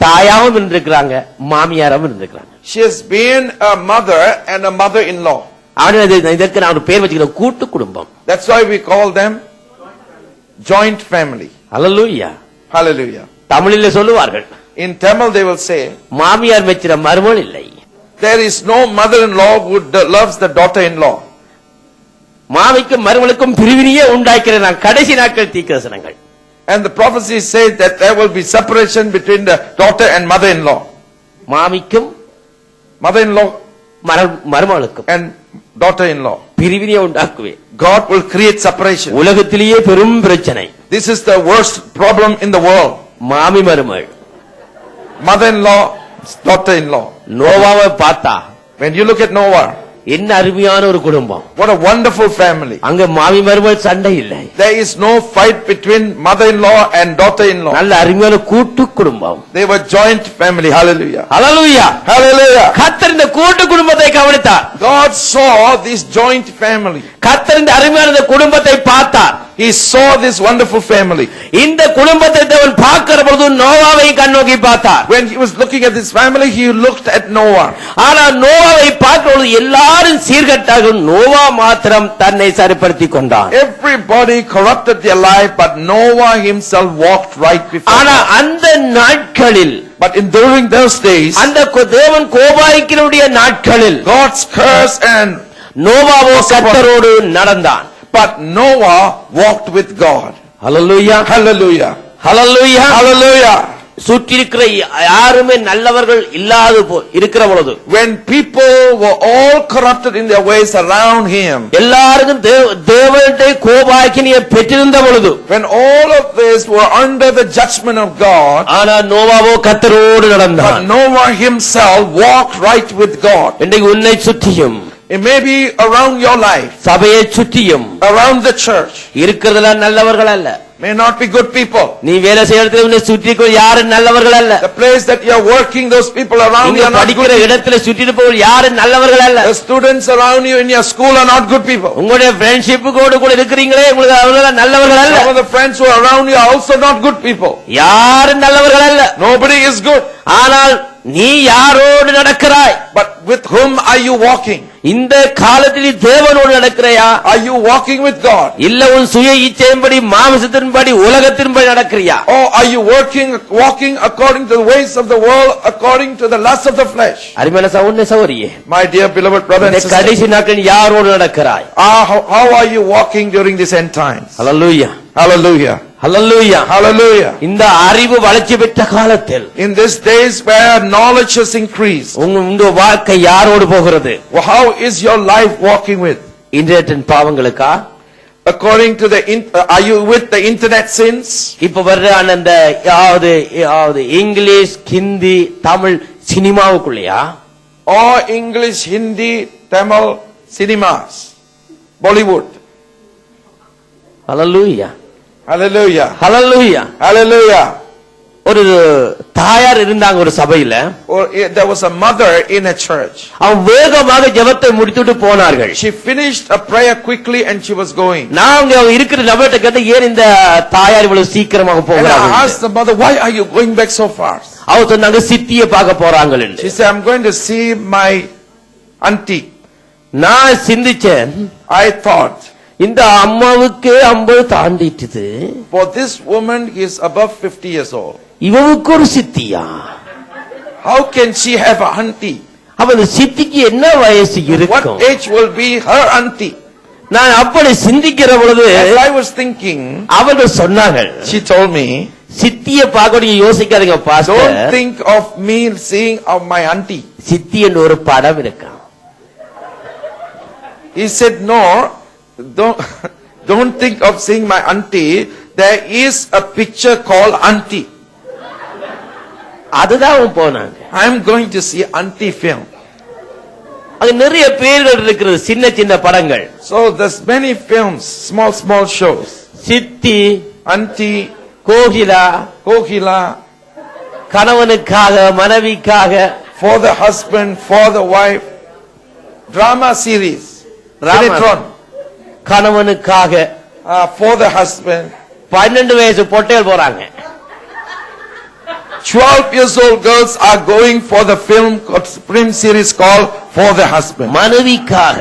தாயாவும் இருந்திருக்கிறாங்க, மாமியாராவும் இருந்திருக்கிறாங்க. She has been a mother and a mother-in-law. இதற்கு நான் ஒரு பேர் வச்சுக்கிறேன், கூட்டு குடும்பம். That's why we call them joint family. Hallelujah. Hallelujah. தமிழிலே சொல்லுவார்கள், In Tamil they will say, மாமியார் மெச்சிற மருமகள் இல்லை. there is no mother-in-law who loves the daughter-in-law. மாமிக்கும் மருமகளுக்கும் பிரிவினையே உண்டாக்கிற நான் கடைசி நாட்கள் தீர்க்கதரிசனங்கள். And the prophecy says that there will be separation between the daughter and mother-in-law. மாமிக்கும் Mother-in-law மருமகளுக்கும் and daughter-in-law. பிரிவினையை உண்டாக்குவே. God will create separation. உலகத்திலேயே பெரும் பிரச்சனை This is the worst problem in the world. மாமி மருமகள். Mother-in-law, daughter-in-law. நோவாவை பார்த்தா When you look at Noah, என்ன அருமையான ஒரு குடும்பம். what a wonderful family. அங்க மாமி மருமகள் சண்டை இல்லை. There is no fight between mother-in-law and daughter-in-law. நல்ல அருமையான கூட்டு குடும்பம். They were joint family. Hallelujah. ஹல்லேலூயா. Hallelujah. கர்த்தர் இந்த கூட்டு குடும்பத்தை கவனித்தார். God saw this joint family. கர்த்தர் இந்த அருமையான இந்த குடும்பத்தை பார்த்தார். He saw this wonderful family. இந்த குடும்பத்தை தேவன் பார்க்கிற பொழுது நோவாவை கண்ணோக்கி பார்த்தார். When he was looking at this family, he looked at Noah. ஆனா நோவாவை பார்க்கும் பொழுது எல்லாரும் சீர்கட்டார்கள், நோவா மாத்திரம் தன்னை சரிப்படுத்திக் கொண்டான். Everybody corrupted their life, but Noah himself walked right before ஆனா God. அந்த நாட்களில், But during those days, அந்த தேவன் கோபாய்க்கினுடைய நாட்களில் God's curse and நோவாவோ கர்த்தரோடு நடந்தான். but Noah walked with God. Hallelujah. Hallelujah. ஹல்லேலூயா. Hallelujah. சுற்றி இருக்கிற யாருமே நல்லவர்கள் இல்லாது இருக்கிற பொழுது, When people were all corrupted in their ways around him, எல்லாருக்கும் தேவனுடைய கோபாக்கினியை பெற்றிருந்த பொழுது, when all of this were under the judgment of God, ஆனா நோவாவோ கர்த்தரோடு but நடந்தான். Noah himself walked right with God. இன்றைக்கு உன்னை சுற்றியும், It may be around your life, சபையை சுற்றியும் around the church, இருக்கிறதுல நல்லவர்கள் அல்ல. may not be good people. நீ வேலை செய்யறதுல உன்னை சுற்றி யாரும் நல்லவர்கள் அல்ல. The place that you are working, those people around you நீங்க are not படிக்கிற good. இடத்துல சுற்றி இருப்பவர்கள் யாரும் நல்லவர்கள் அல்ல. The students around you in your school are not good people. உங்களுடைய ஃப்ரெண்ட்ஷிப் கூட இருக்கிறீங்களே, உங்களுக்கு அவர்கள் நல்லவர்கள் அல்ல. Some of the friends who are around you are also not good people. யாரும் நல்லவர்கள் அல்ல. Nobody is good. ஆனால் நீ யாரோடு நடக்கிறாய்? But with whom are you walking? இந்த காலத்தில் தேவனோடு நடக்கிறையா? Are you walking with God? இல்ல உன் சுய இச்சையின்படி மாம்சத்தின்படி உலகத்தின்படி நடக்கிறியா? Or are you walking according to the ways of the world, according to the lust of the flesh? அருமையான சகோதரனே சகோதரியே, My dear beloved brother and இந்த sister, கடைசி நாட்களில் யாரோடு நடக்கிறாய்? how are you walking during these end times? Hallelujah. Hallelujah. ஹல்லேலூயா. Hallelujah. இந்த அறிவு வளர்ச்சி பெற்ற காலத்தில் In these days where knowledge has increased, உங்க வாழ்க்கை யாரோடு போகிறது? how is your life walking with? இன்றைய பாவங்களுக்கா? According to are you with the internet sins? இப்ப வர்ற அந்த யாவது இங்கிலீஷ், ஹிந்தி, தமிழ் சினிமாவுக்குள்ளயா? Or English, Hindi, Tamil cinemas, Bollywood? ஹல்லேலூயா. Hallelujah. ஹல்லேலூயா. Hallelujah. ஒரு தாயார் இருந்தாங்க ஒரு சபையில. Or there was a mother in a church. அவங்க வேகமாக ஜெபத்தை முடித்துட்டு போனார்கள். She finished a prayer quickly and she was going. நாங்க இருக்கிற நபர்கிட்ட கேட்ட, ஏன் இந்த தாயார் இவ்வளவு சீக்கிரமாக And I போகிறாங்க? asked the mother, why are you going back so fast? அவங்க சொன்னாங்க, சித்தியை பார்க்க போறாங்க. She said, I'm going to see my auntie. நான் சிந்திச்சேன், I thought, இந்த அம்மாவுக்கு 50 தாண்டிட்டுது, for this woman is above 50 years old. இவனுக்கு ஒரு சித்தியா? How can she have a auntie? அப்ப இந்த சித்திக்கு என்ன வயசு What இருக்கும்? age will be her auntie? நான் அப்படி சிந்திக்கிற பொழுது As I was thinking, அவர்கள் சொன்னாங்க, she told me, சித்திய பார்க்க நீங்க யோசிக்காதீங்க don't pastor, think of me seeing of my auntie. சித்தி என்று ஒரு படம் இருக்கு. He said, no, don't think of seeing my auntie. There is a picture called auntie. அதுதான் அவன் போனாங்க. I'm going to see auntie film. அது நிறைய பேர்கள் இருக்கிறது, சின்ன சின்ன படங்கள். So there's many films, small shows. சித்தி, Auntie, கோகிலா, Kokila, கணவனுக்காக மனைவிக்காக, for the husband, for the wife. Drama series. Sinetron, கணவனுக்காக for the husband. 12 வயசு பொட்டைகள் போறாங்க. 12 years old girls are going for the film series called For the Husband. மனைவிக்காக.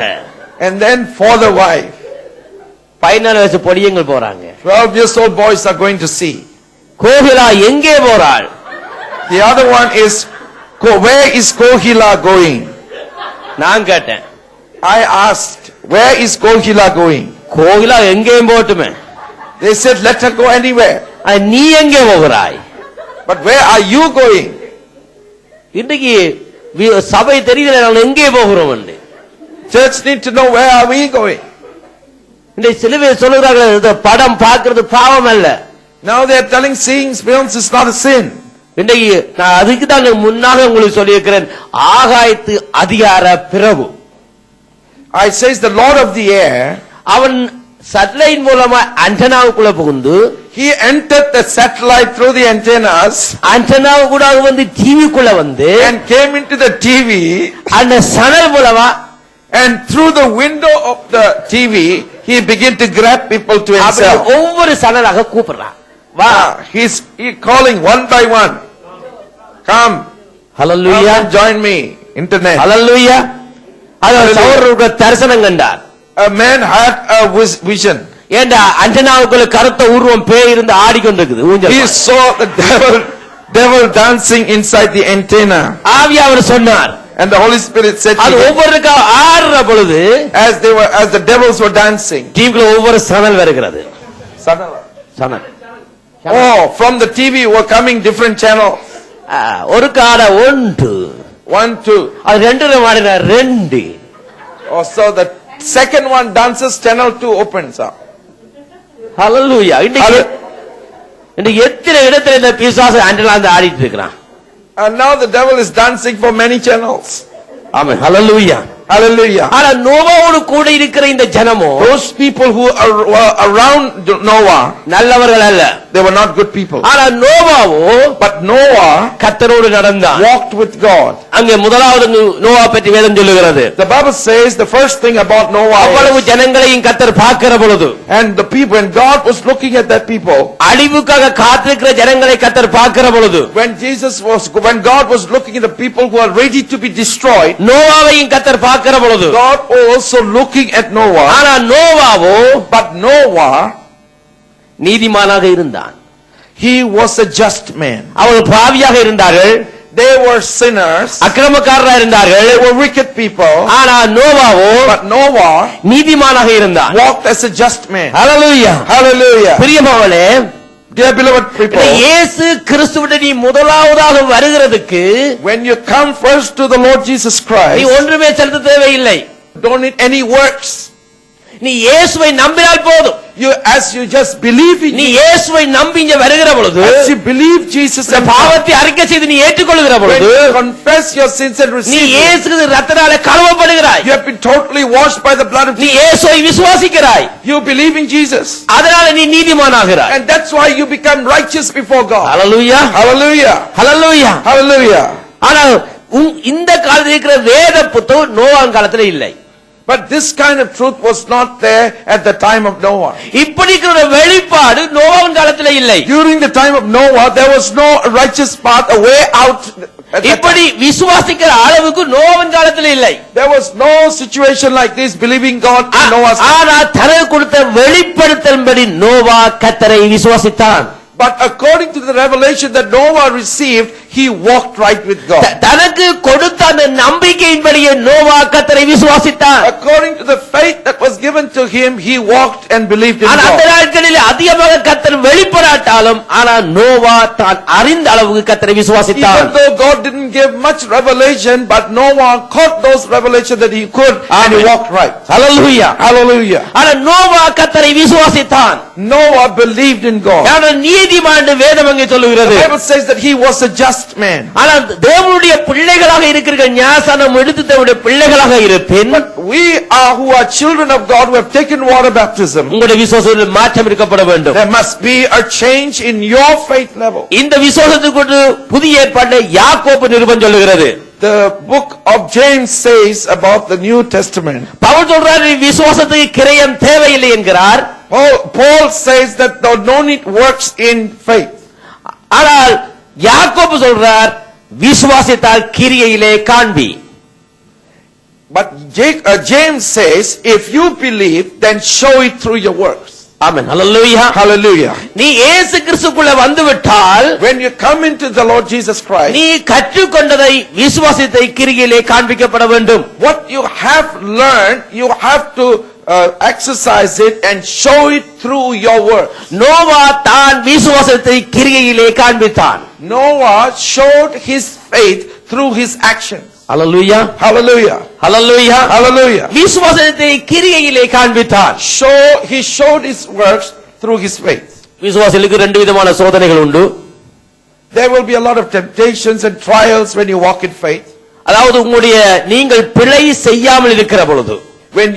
And then for the wife. 14 வயசு பொடியங்கள் போறாங்க. 12 years old boys are going to see. Kokila எங்கே போறாள்? The other one is, where is Kohila going? நான் கேட்டேன். I asked, where is Kohila going? Kokila எங்கேயும் போட்டுமே. They said, let her go anywhere. நீ எங்கே போகிறாய்? But where are you going? இன்றைக்கு சபை தெரியல நாங்கள் எங்கே போகிறோம் என்று. Church need to know where are we going. இன்றைக்கு சில பேர் சொல்லுகிறார்கள் இந்த படம் பார்க்கிறது பாவம் அல்ல. Now they are telling seeing films is not a sin. இன்றைக்கு நான் அதுக்கு தான் முன்னாக உங்களுக்கு சொல்லியிருக்கிறேன், ஆகாயத்து அதிகார பிரபு. I says the Lord of the air. அவன் சேட்டலைட் மூலமா ஆண்டனாவுக்குள்ள புகுந்து, he entered the satellite through the antennas. ஆண்டனாவு கூட வந்து டிவிக்குள்ள வந்து and came into the TV. அந்த சனல் மூலமா and through the window of the TV he began to grab people to himself. ஒவ்வொரு சனலாக கூப்பிடுறான். வா, he's calling one by one. Come. Hallelujah. Come and join me. Internet. Hallelujah. அவர் சௌரருக்கு தரிசனம் கண்டார். A man had a vision. ஏண்டா அண்டனாவுக்குள்ள கருத்த உருவம் பேய் இருந்து ஆடிக்கொண்டிருக்குது ஊஞ்சல். He saw the devil dancing inside the antenna. ஆவியானவர் சொன்னார். And the Holy Spirit said அது ஒவ்வொருக்கா ஆடுற பொழுது as the devils were dancing. டிவிக்குள்ள ஒவ்வொரு சனல் வருகிறது. Sanal. Oh, from the TV were coming different channels. ஒரு காட 1 2. அது 2ல மாறினா 2. Oh, so the second one dances, channel 2 opens up. Hallelujah. இன்னைக்கு எத்தனை இடத்துல இந்த பிசாசு ஆண்டனா வந்து ஆடிட்டு இருக்கான். And now the devil is dancing for many channels. Amen. Hallelujah. Hallelujah. ஆனா நோவாவோடு கூட இருக்கிற இந்த ஜனமோ, those people who were around Noah, நல்லவர்கள் அல்ல. they were not good people. ஆனா நோவாவோ, but Noah கர்த்தரோடு நடந்தான். walked with God. அங்கே முதலாவது நோவா பற்றி வேதம் சொல்லுகிறது. The Bible says the first thing about Noah, அவ்வளவு ஜனங்களையும் கர்த்தர் பார்க்கிற பொழுது, and the people, when God was looking at that people, அழிவுக்காக காத்திருக்கிற ஜனங்களை கர்த்தர் பார்க்கிற பொழுது, when God was looking at the people who are ready to be destroyed, நோவாவையும் கர்த்தர் பார்க்கிற பொழுது, God was also looking at Noah. ஆனா நோவாவோ, but Noah நீதிமானாக இருந்தான். he was a just man. அவர்கள் பாவியாக இருந்தார்கள். they were sinners. அக்கிரமக்காரராக இருந்தார்கள். they were wicked people. ஆனா நோவாவோ, but Noah நீதிமானாக இருந்தான். walked as a just man. Hallelujah. Hallelujah. பிரியமானவர்களே, dear beloved people, இயேசு கிறிஸ்துவிடம் நீ முதலாவதாக வருகிறதுக்கு, when you come first to the Lord Jesus Christ, நீ ஒன்றுமே செலுத்த தேவையில்லை. don't need any works. நீ இயேசுவை நம்பினால் போதும். as you just believe in நீ இயேசுவை நம்பி இங்க வருகிற பொழுது, as you believe Jesus and பாவத்தை அறிக்கை செய்து நீ ஏற்றுக்கொள்கிற பொழுது, when you confess your sins and receive, நீ இயேசுவின் இரத்தத்தாலே கழுவப்படுகிறாய். you have been totally washed by the blood of நீ Jesus. இயேசுவை விசுவாசிக்கிறாய். you believe in Jesus, அதனால நீ நீதிமானாகிறாய். and that's why you become righteous before God. Hallelujah. Hallelujah. Hallelujah. Hallelujah. ஆனா இந்த காலத்தில் இருக்கிற வேத புத்தகம் நோவான் காலத்துல இல்லை. But this kind of truth was not there at the time of Noah. இப்படிக்கிற வெளிப்பாடு நோவான் காலத்துல இல்லை. During the time of Noah, there was no righteous path, a way out. இப்படி விசுவாசிக்கிற அளவுக்கு நோவான் காலத்துல இல்லை. There was no situation like this, believing God in Noah's time. ஆனா தனக்கு கொடுத்த வெளிப்படுத்தலின்படி நோவா கர்த்தரை விசுவாசித்தான். But according to the revelation that Noah received, he walked right with God. தனக்கு கொடுத்த அந்த நம்பிக்கையின்படியே நோவா கர்த்தரை விசுவாசித்தான். According to the faith that was given to him, he walked and believed in ஆனா அந்த God. நாட்களில் அதிகமாக கர்த்தர் வெளிப்படாட்டாலும் ஆனா நோவா தான் அறிந்த அளவுக்கு கர்த்தரை விசுவாசித்தான். Even though God didn't give much revelation, but Noah caught those revelation that he could, and he walked right. Hallelujah. Hallelujah. ஆனா நோவா கர்த்தரை விசுவாசித்தான். Noah believed in God. ஆனா நீதிமான் வேதம் அங்கே சொல்லுகிறது. The Bible says that he was a just man. ஆனா தேவனுடைய பிள்ளைகளாக இருக்கிற ஞானஸ்நானம் எடுத்து தேவனுடைய பிள்ளைகளாக இருப்பின், we are who are children of God who have taken water baptism. உங்களுடைய விசுவாசத்தில் மாற்றம் இருக்கப்பட வேண்டும். There must be a change in your faith level. இந்த விசுவாசத்துக்கு புதிய ஏற்பாட்டை யாக்கோபு நிருபம் சொல்லுகிறது. The book of James says about the New Testament. Pavul சொல்றார் விசுவாசத்துக்கு கிரயம் தேவையில்லை என்கிறார். Paul says that there no need works in faith. ஆனால் யாக்கோபு சொல்றார் விசுவாசித்தால் கிரியையிலே காண்பி. But James says, if you believe, then show it through your works. ஆமென். ஹalleluya. Hallelujah. நீ இயேசு கிறிஸ்துக்குள்ள வந்து விட்டால், When you come into the Lord Jesus Christ, நீ கற்றுக்கொண்டதை விசுவாசித்தை கிரியையிலே காண்பிக்கப்பட வேண்டும். what you have learned, you have to exercise it and show it through your works. Noah தான் விசுவாசத்தை கிரியையிலே காண்பித்தான். Noah showed his faith through his actions. ஹalleluya. Hallelujah. ஹalleluya. Hallelujah. விசுவாசத்தை கிரியையிலே காண்பித்தான். He showed his works through his faith. விசுவாசிகளுக்கு ரெண்டு விதமான சோதனைகள் உண்டு. There will be a lot of temptations and trials when you walk in faith. அதாவது உங்களுடைய நீங்கள் பிழை செய்யாமல் இருக்கிற பொழுது, When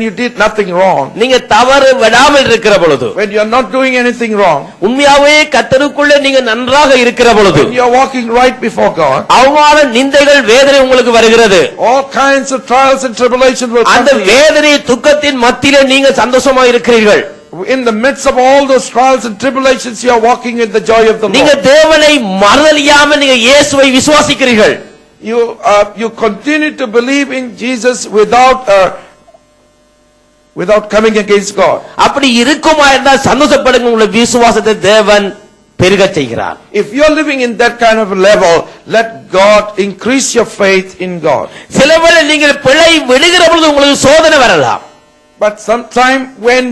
you did nothing wrong, நீங்க தவறு விடாமல் இருக்கிற பொழுது, when you are not doing anything wrong, உண்மையாவே கர்த்தருக்குள்ள நீங்க நன்றாக இருக்கிற பொழுது, when you are walking right before God, அவமான நிந்தைகள் வேதனை உங்களுக்கு வருகிறது. all kinds of trials and tribulations will come அந்த to you. வேதனை துக்கத்தின் மத்தியிலே நீங்க சந்தோஷமா இருக்கிறீர்கள். In the midst of all those trials and tribulations, you are walking in the joy of the நீங்க Lord. தேவனை மறதலியாமல் நீங்க இயேசுவை விசுவாசிக்கிறீர்கள். You continue to believe in Jesus without coming against God. அப்படி இருக்குமா என்றால் சந்தோஷப்படுங்க, உங்களுடைய விசுவாசத்தை தேவன் பெருகச் செய்கிறார். If you are living in that kind of a level, let God increase your faith in God. சிலவேளை நீங்கள் பிழை விடுகிற பொழுது உங்களுக்கு சோதனை வரலாம். But sometime when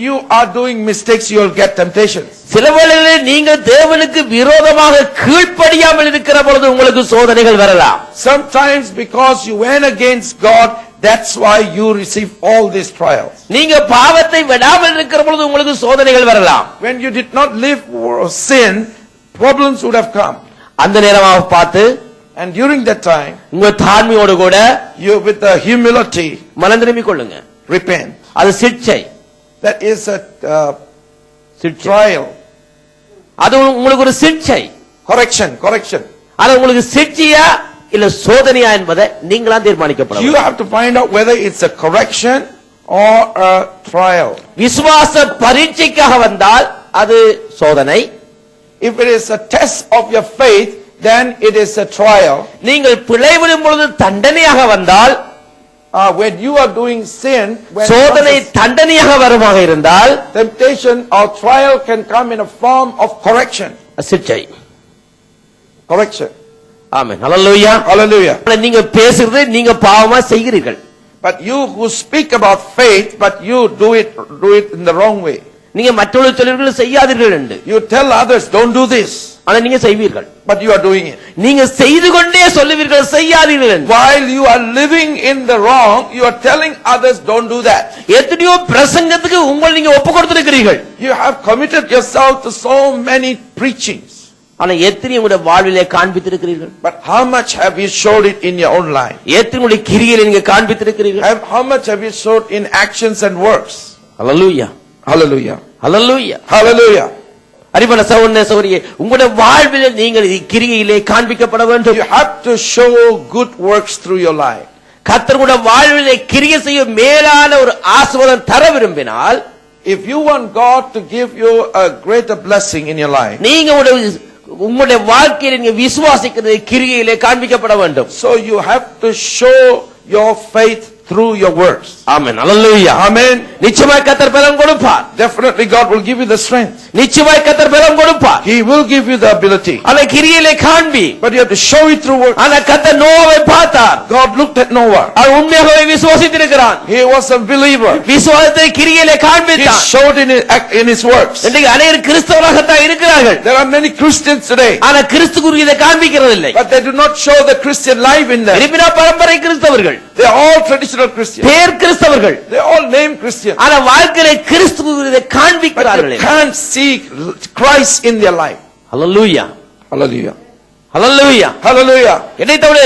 you are doing mistakes, you will get temptations. சிலவேளையிலே நீங்கள் தேவனுக்கு விரோதமாக கீழ்ப்படியாமல் இருக்கிற பொழுது உங்களுக்கு சோதனைகள் வரலாம். Sometimes because you went against God, that's why you receive all these trials. நீங்க பாவத்தை விடாமல் இருக்கிற பொழுது உங்களுக்கு சோதனைகள் வரலாம். When you did not live for sin, problems would have come. அந்த நேரமாக பார்த்து, And during that time, உங்க தாழ்மையோடு கூட you with the humility மனம் திரும்பிக் கொள்ளுங்க. repent. அது சிட்சை. That is a trial. அது உங்களுக்கு ஒரு சிட்சை. Correction. அது உங்களுக்கு சிட்சையா இல்ல சோதனையா என்பதை நீங்களா தீர்மானிக்கப்படும். You have to find out whether it's a correction or a trial. விசுவாச பரீட்சைக்காக வந்தால் அது சோதனை. If it is a test of your faith, then it is a trial. நீங்கள் பிழை விடும் பொழுது தண்டனையாக வந்தால், when you are doing sin, when சோதனை தண்டனையாக வருமாக இருந்தால், temptation or trial can come in a form of correction. சிட்சை. ஆமென். ஹalleluya. Hallelujah. நீங்க பேசுறது நீங்க பாவமா செய்கிறீர்கள். But you who speak about faith, but you do it in the wrong way. நீங்க மற்றவர்கள் சொல்லுவீர்கள் செய்யாதீர்கள் என்று. You tell others, don't do this. ஆனா நீங்க செய்வீர்கள். But you are doing it. நீங்க செய்து கொண்டே சொல்லுவீர்கள் செய்யாதீர்கள் என்று. While you are living in the wrong, you are telling others, don't do that. எத்தனையோ பிரசங்கத்துக்கு உங்களை நீங்க ஒப்பு கொடுத்திருக்கிறீர்கள். You have committed yourself to so many preachings. ஆனா எத்தனை உங்களுடைய வாழ்விலே காண்பித்திருக்கிறீர்கள்? But how much have you showed it in your own life? எத்தனை உங்களுடைய கிரியையிலே நீங்க காண்பித்திருக்கிறீர்கள்? How much have you showed in actions and works? Hallelujah. Hallelujah. ஹalleluya. Hallelujah. அரிபன சகோதரனே சகோதரியே, உங்களுடைய வாழ்விலே நீங்கள் கிரியையிலே காண்பிக்கப்பட வேண்டும். You have to show good works through your life. கர்த்தருடைய வாழ்விலே கிரியை செய்ய மேலான ஒரு ஆசீர்வாதம் தர விரும்பினால், if you want God to give you a greater blessing in your life, நீங்க உங்களுடைய வாழ்க்கையில நீங்க விசுவாசிக்கிறது கிரியையிலே காண்பிக்கப்பட வேண்டும். so you have to show your faith through your works. Amen. Hallelujah. Amen. நிச்சயமாய் கர்த்தர் பலன் கொடுப்பார். Definitely God will give you the strength. நிச்சயமாய் கர்த்தர் பலன் கொடுப்பார். He will give you the ability. ஆனா கிரியையிலே காண்பி. But you have to show it through works. ஆனா கர்த்தர் நோவாவை பார்த்தார். God looked at Noah. அவர் உண்மையாகவே விசுவாசித்திருக்கிறான். He was a believer. விசுவாசத்தை கிரியையிலே He காண்பித்தார். showed in his works. இன்றைக்கு அநேகர் கிறிஸ்தவராகத்தான் இருக்கிறார்கள். There are many Christians today, ஆனா கிறிஸ்துவுக்கு இதை காண்பிக்கிறது இல்லை. but they do not show the Christian life in them. இருப்பினா பரம்பரை கிறிஸ்தவர்கள், They are all traditional Christians. பேர் கிறிஸ்தவர்கள், They are all named Christians. ஆனா வாழ்க்கையிலே கிறிஸ்துவுக்கு இதை But காண்பிக்கிறார்கள். you can't see Christ in their life. Hallelujah. Hallelujah. ஹalleluya. Hallelujah. இதைத்தவிர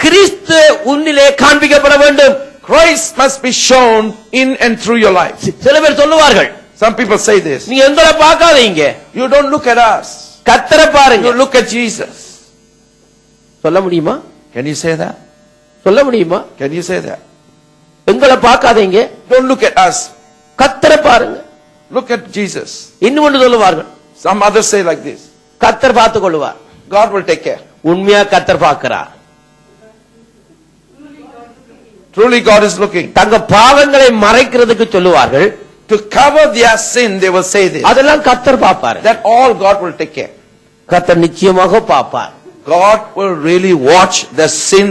கிறிஸ்து உன்னிலே காண்பிக்கப்பட வேண்டும். Christ must be shown in and through your life. சில பேர் சொல்லுவார்கள், Some people say this. நீங்க எங்களை பார்க்காதீங்க, You don't look at us. கர்த்தரை பாருங்க. You look at Jesus. சொல்ல முடியுமா? Can you say that? சொல்ல முடியுமா? Can you say that? எங்களை பார்க்காதீங்க, Don't look at us. கர்த்தரை பாருங்க. Look at Jesus. இன்னும் ஒன்று சொல்லுவார்கள், Some others say like this. கர்த்தர் பார்த்துக் கொள்வார். God will take care. உண்மையா கர்த்தர் பார்க்கிறார். Truly God is looking. தங்க பாவங்களை மறைக்கிறதுக்கு சொல்லுவார்கள். To cover their sin, they will say this. அதெல்லாம் கர்த்தர் பார்ப்பார். That all God will take care. கர்த்தர் நிச்சயமாக பார்ப்பார். God will really watch the sin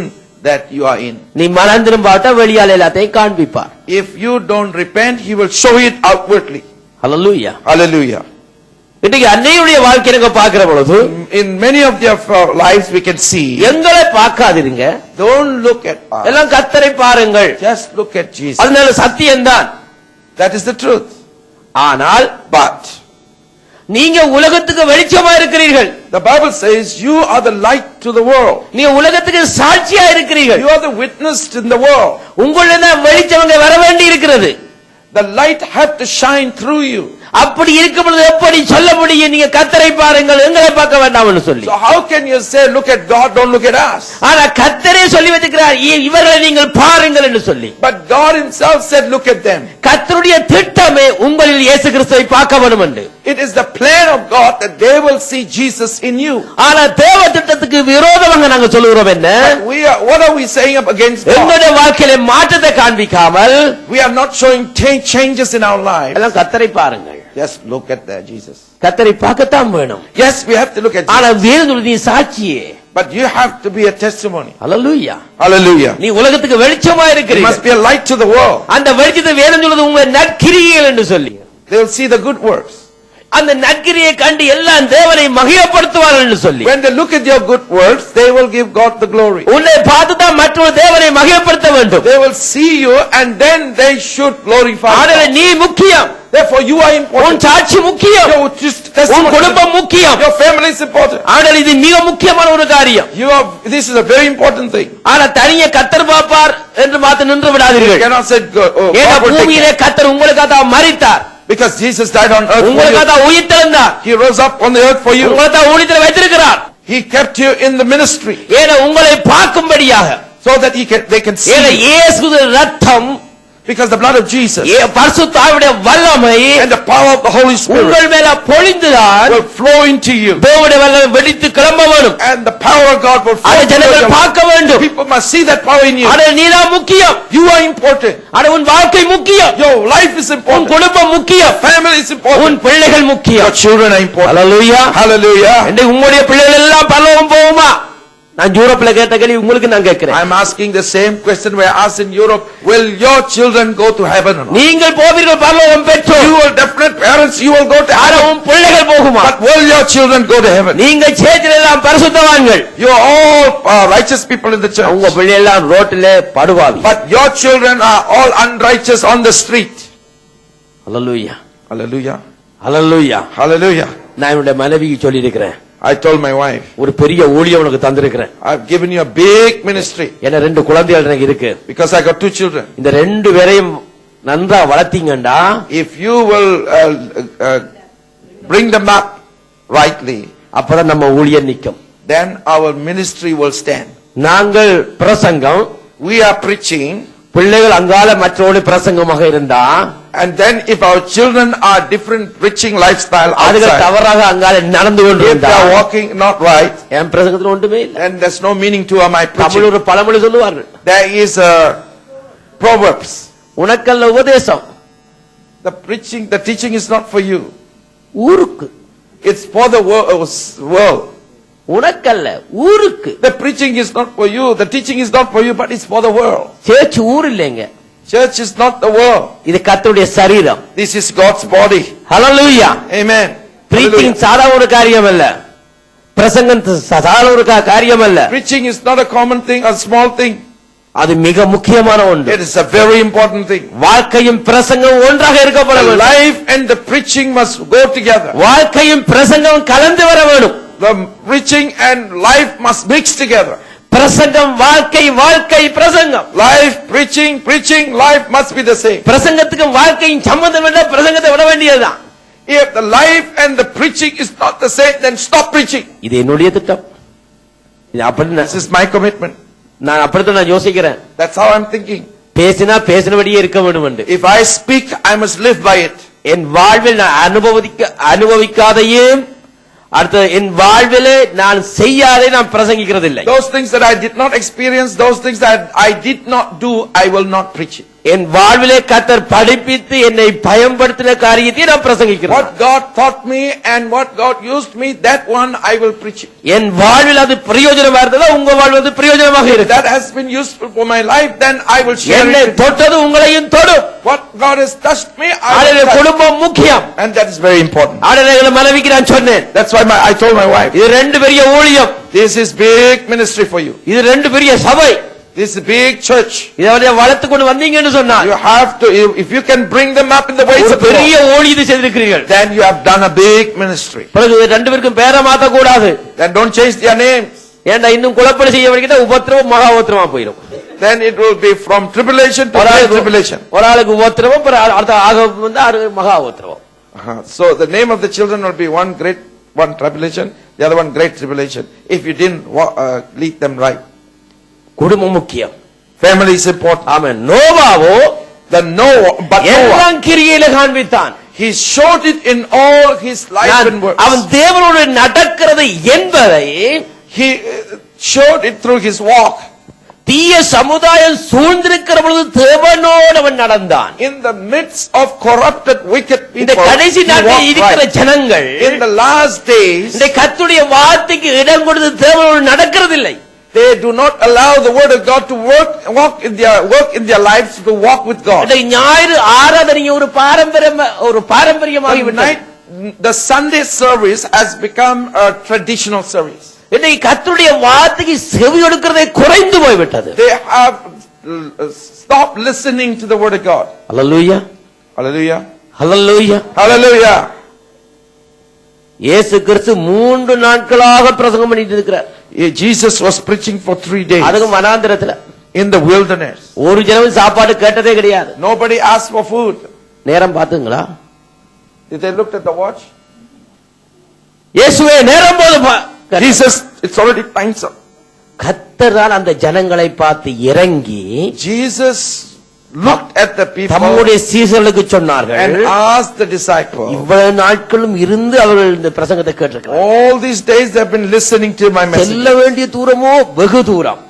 that you are in. நீ மனம் திரும்பாட்டா வெளியால எல்லாத்தையும் காண்பிப்பார். If you don't repent, He will show it outwardly. Hallelujah. Hallelujah. இன்னைக்கு அன்னையுடைய வாழ்க்கையை பார்க்கிற பொழுது In many of their lives we can see. எங்களை பார்க்காதீங்க. Don't look at us. எல்லாம் கர்த்தரை பாருங்கள். Just look at Jesus. அதனால சத்தியம்தான். That is the truth. ஆனால் But நீங்க உலகத்துக்கு வெளிச்சமா இருக்கிறீர்கள். the Bible says you are the light to the world. நீங்க உலகத்துக்கு சாட்சியா இருக்கிறீர்கள். You are the witness in the world. உங்களிடம் தான் வெளிச்சம் வர வேண்டி இருக்கிறது. The light have to shine through you. அப்படி இருக்கும் பொழுது எப்படி சொல்ல முடியும் நீங்க கர்த்தரை பாருங்கள் எங்களை பார்க்க வேண்டாம்னு சொல்லி? So how can you say look at God, don't look at us? ஆனா கர்த்தரே சொல்லி வச்சிருக்கிறார் இவர்களை நீங்கள் பாருங்கள் என்று சொல்லி. But God Himself said look at them. கர்த்தருடைய திட்டமே உங்களில் இயேசு கிறிஸ்துவை பார்க்க வேண்டும் என்று. It is the plan of God that they will see Jesus in you. ஆனா தேவ திட்டத்துக்கு விரோதமாக நாங்க சொல்லுகிறோம் என்ன? What are we saying up against God? எங்களுடைய வாழ்க்கையில மாற்றத்தை காண்பிக்காமல் We are not showing changes in our lives. எல்லாம் கர்த்தரை பாருங்கள். Just look at that Jesus. கர்த்தரை பார்க்கத்தான் வேணும். Yes, we have to look at ஆனா Jesus. வேதம் நீ சாட்சியே. But you have to be a testimony. Hallelujah. Hallelujah. நீ உலகத்துக்கு வெளிச்சமா You இருக்கிறீர்கள். must be a light to the world. அந்த வெளிச்சத்தை வேதம் சொல்லுது உங்க நற்கிரியைகள் என்று சொல்லி. They will see the good works. அந்த நற்கிரியை கண்டு எல்லாம் தேவனை மகிமைப்படுத்துவார்கள் என்று சொல்லி. When they look at your good works, they will give God the glory. உன்னை பார்த்து தான் மற்றொரு தேவனை மகிமைப்படுத்த வேண்டும். They will see you and then they should glorify ஆதலால் God. நீ முக்கியம். Therefore you are உன் important. சாட்சி முக்கியம். Your உன் testimony, குடும்பம் முக்கியம். your family is important. ஆதலால் இது மிக முக்கியமான ஒரு காரியம். This is a very important thing. ஆனா தனியே கர்த்தர் பார்ப்பார் என்று மாத்து நின்று You விடாதீர்கள். cannot say ஏன்னா God will take பூமியிலே care. கர்த்தர் உங்களுக்காக தான் மரித்தார். Because Jesus died on earth for உங்களுக்காக you. தான் உயிர்த்தெழுந்தார். He rose up on the earth for you. உங்களை தான் ஊழியத்தில் வைத்திருக்கிறார். He kept you in the ministry ஏன்னா உங்களை பார்க்கும்படியாக. so that they can see ஏன்னா you. இயேசுவின் ரத்தம் Because the blood of Jesus பரிசுத்த ஆவியுடைய வல்லமை and the power of the Holy Spirit உங்கள் மேல பொழிந்துதான் will flow into you. தேவனுடைய வல்லமை வெடித்து கிளம்ப வேண்டும். And the power of God will flow அதை into ஜனங்கள் you. பார்க்க வேண்டும். People must see that power in you. ஆனா நீதான் முக்கியம். You are important. ஆனா உன் வாழ்க்கை முக்கியம். Your life is உன் important. குடும்பம் முக்கியம். Family is உன் important. பிள்ளைகள் முக்கியம். Your children are important. Hallelujah. Hallelujah. இன்றைக்கு உங்களுடைய பிள்ளைகள் எல்லாம் பரலோகம் போகுமா? நான் யூரோப்ல கேட்ட கேள்வி உங்களுக்கு நான் கேட்கிறேன். I'm asking the same question we asked in Europe. Will your children go to heaven or not? நீங்கள் போவீர்கள் பரலோகம் பெற்றோர். You will definite parents, you will go to ஆனா heaven. உன் பிள்ளைகள் போகுமா? But will your children go to heaven? நீங்க சேர்ச்சில எல்லாம் பரிசுத்தவான்கள். You are all righteous people in the church. உங்க பிள்ளைகள் எல்லாம் ரோட்டிலே படுவாவி. But your children are all unrighteous on the street. Hallelujah. Hallelujah. ஹல்லேலூயா. Hallelujah. நான் என்னுடைய மனைவிக்கு சொல்லி இருக்கிறேன். I told my wife, ஒரு பெரிய ஊழியம் உனக்கு தந்திருக்கிறேன். I've given you a big ministry என்ன 2 குழந்தைகள் எனக்கு இருக்கு. because I got 2 children. இந்த 2 பேரையும் நன்றா வளர்த்தீங்கடா. If you will bring them up rightly, அப்பதான் நம்ம ஊழியம் நிக்கும். then our ministry will stand. நாங்கள் பிரசங்கம், We are preaching, பிள்ளைகள் அங்கால மற்றோடு பிரசங்கமாக இருந்தா, and then if our children are different preaching lifestyle அதுகள் outside, தவறாக அங்கால நடந்து if கொண்டிருந்தா they are walking not right, என் பிரசங்கத்துல ஒன்றுமே இல்ல. then there's no meaning to my Tamil preaching. ஒரு பழமொழி சொல்லுவார்கள், There is Proverbs. உனக்கல்ல உபதேசம் The preaching, the teaching is not for you. ஊருக்கு. It's for the world. உனக்கல்ல ஊருக்கு. The preaching is not for you. The teaching is not for you, but it's for the world. Search ஊர் இல்லைங்க. Church is not the world. இது கர்த்தருடைய சரீரம். This is God's body. Hallelujah. Amen. Breaching Hallelujah. சாதாரண ஒரு காரியம் அல்ல. பிரசங்கம் சாதாரண ஒரு காரியம் அல்ல. Preaching is not a common thing, a small thing. அது மிக முக்கியமான ஒன்று. It is a very important thing. வாழ்க்கையும் பிரசங்கம் ஒன்றாக இருக்கப்பட The வேண்டும். life and the preaching must go together. வாழ்க்கையும் பிரசங்கம் கலந்து வர வேண்டும். The preaching and life must mix together. பிரசங்கம் வாழ்க்கை, வாழ்க்கை பிரசங்கம். Life, preaching, life must be the same. பிரசங்கத்துக்கும் வாழ்க்கையும் சம்பந்தம் இல்ல, பிரசங்கத்தை விட வேண்டியதுதான். If the life and the preaching is not the same, then stop preaching. இது என்னுடைய திட்டம். இது அப்படி This is my commitment. நான் அப்படித்தான் நான் யோசிக்கிறேன். That's how I'm thinking. பேசினா பேசினபடியே இருக்க வேண்டும் என்று. If I speak, I must live by it. என் வாழ்வில் நான் அனுபவிக்காதையும் அடுத்து என் வாழ்விலே நான் செய்யாதே நான் பிரசங்கிக்கிறதில்லை. Those things that I did not experience, those things that I did not do, I will not preach it. என் வாழ்விலே கர்த்தர் படிப்பித்து என்னை பயன்படுத்தின காரியத்தை நான் பிரசங்கிக்கிறேன். What God taught me and what God used me, that one I will preach it. என் வாழ்வில் அது பிரயோஜனமா இருந்ததா உங்க வாழ்வில் அது பிரயோஜனமாக If இருக்கு. that has been useful for my life, then I will share என்னை it with you. தொட்டது உங்களையும் தொடும். What God has touched me, I will ஆளுடைய touch. குடும்பம் முக்கியம். And that is very important. ஆளுடைய மனைவிக்கு நான் சொன்னேன். That's why I told my wife, இது ரெண்டு பெரிய ஊழியம். this is big ministry for you. இது ரெண்டு பெரிய சபை. This is a big church. இதை வளர்த்து கொண்டு வந்தீங்கன்னு சொன்னால் You have to, if you can bring them up in the ways ஒரு of the பெரிய Lord, ஊழியத்தை செய்திருக்கிறீர்கள். then you have done a big ministry. பிறகு ரெண்டு பேருக்கும் பேரை மாத்த கூடாது. Then don't change their names. ஏன்டா இன்னும் குழப்படி செய்ய வரைக்கும் உபத்திரவம் மகா உபத்திரமா போயிடும். Then it will be from tribulation to great tribulation. ஒரு ஆளுக்கு உபத்திரவம் அடுத்த ஆக வந்து மகா உபத்திரவம். So the name of the children will be one tribulation, the other one great tribulation, if you didn't lead them right. குடும்பம் முக்கியம். Family is important. ஆமென். நோவாவோ எல்லாம் கிரியையில காண்பித்தான். He showed it in all his life and works. அவன் தேவனோடு நடக்கிறது என்பதை he showed it through his walk. தீய சமுதாயம் சூழ்ந்திருக்கிற பொழுது தேவனோடு அவன் நடந்தான். In the midst of corrupted wicked people, இந்த கடைசி நாட்களில் இருக்கிற ஜனங்கள் in the last days, இந்த கர்த்தருடைய வார்த்தைக்கு இடம் கொடுத்து தேவனோடு நடக்கிறதில்லை. they do not allow the word of God to work in their lives, to walk with God. ஞாயிறு ஆராதனை ஒரு பாரம்பரியமாகி விட்டது. The Sunday service has become a traditional service. இன்னைக்கு கர்த்தருடைய வார்த்தைக்கு செவி கொடுக்கிறதே குறைந்து போய்விட்டது. They have stopped listening to the word of God. Hallelujah. Hallelujah. Hallelujah. Hallelujah. இயேசு கிறிஸ்து 3 நாட்களாக பிரசங்கம் பண்ணிட்டு இருக்கிறார். Jesus was preaching for 3 days. அதுவும் வனாந்திரத்துல. In the wilderness. ஒரு ஜனம் சாப்பாடு கேட்டதே கிடையாது. Nobody asked for food. நேரம் பாத்துங்களா? Did they look at the watch? இயேசுவே நேரம் போது. Jesus, it's already time, sir. கர்த்தரால் அந்த ஜனங்களை பார்த்து இறங்கி Jesus looked at the people தம்முடைய சீசர்களுக்கு சொன்னார்கள் and asked the disciples, இவ்வளவு நாட்களும் இருந்து அவர்கள் இந்த பிரசங்கத்தை கேட்டிருக்கிறார்கள். all these days they have been listening to my message. செல்ல வேண்டிய தூரமோ வெகு தூரம்.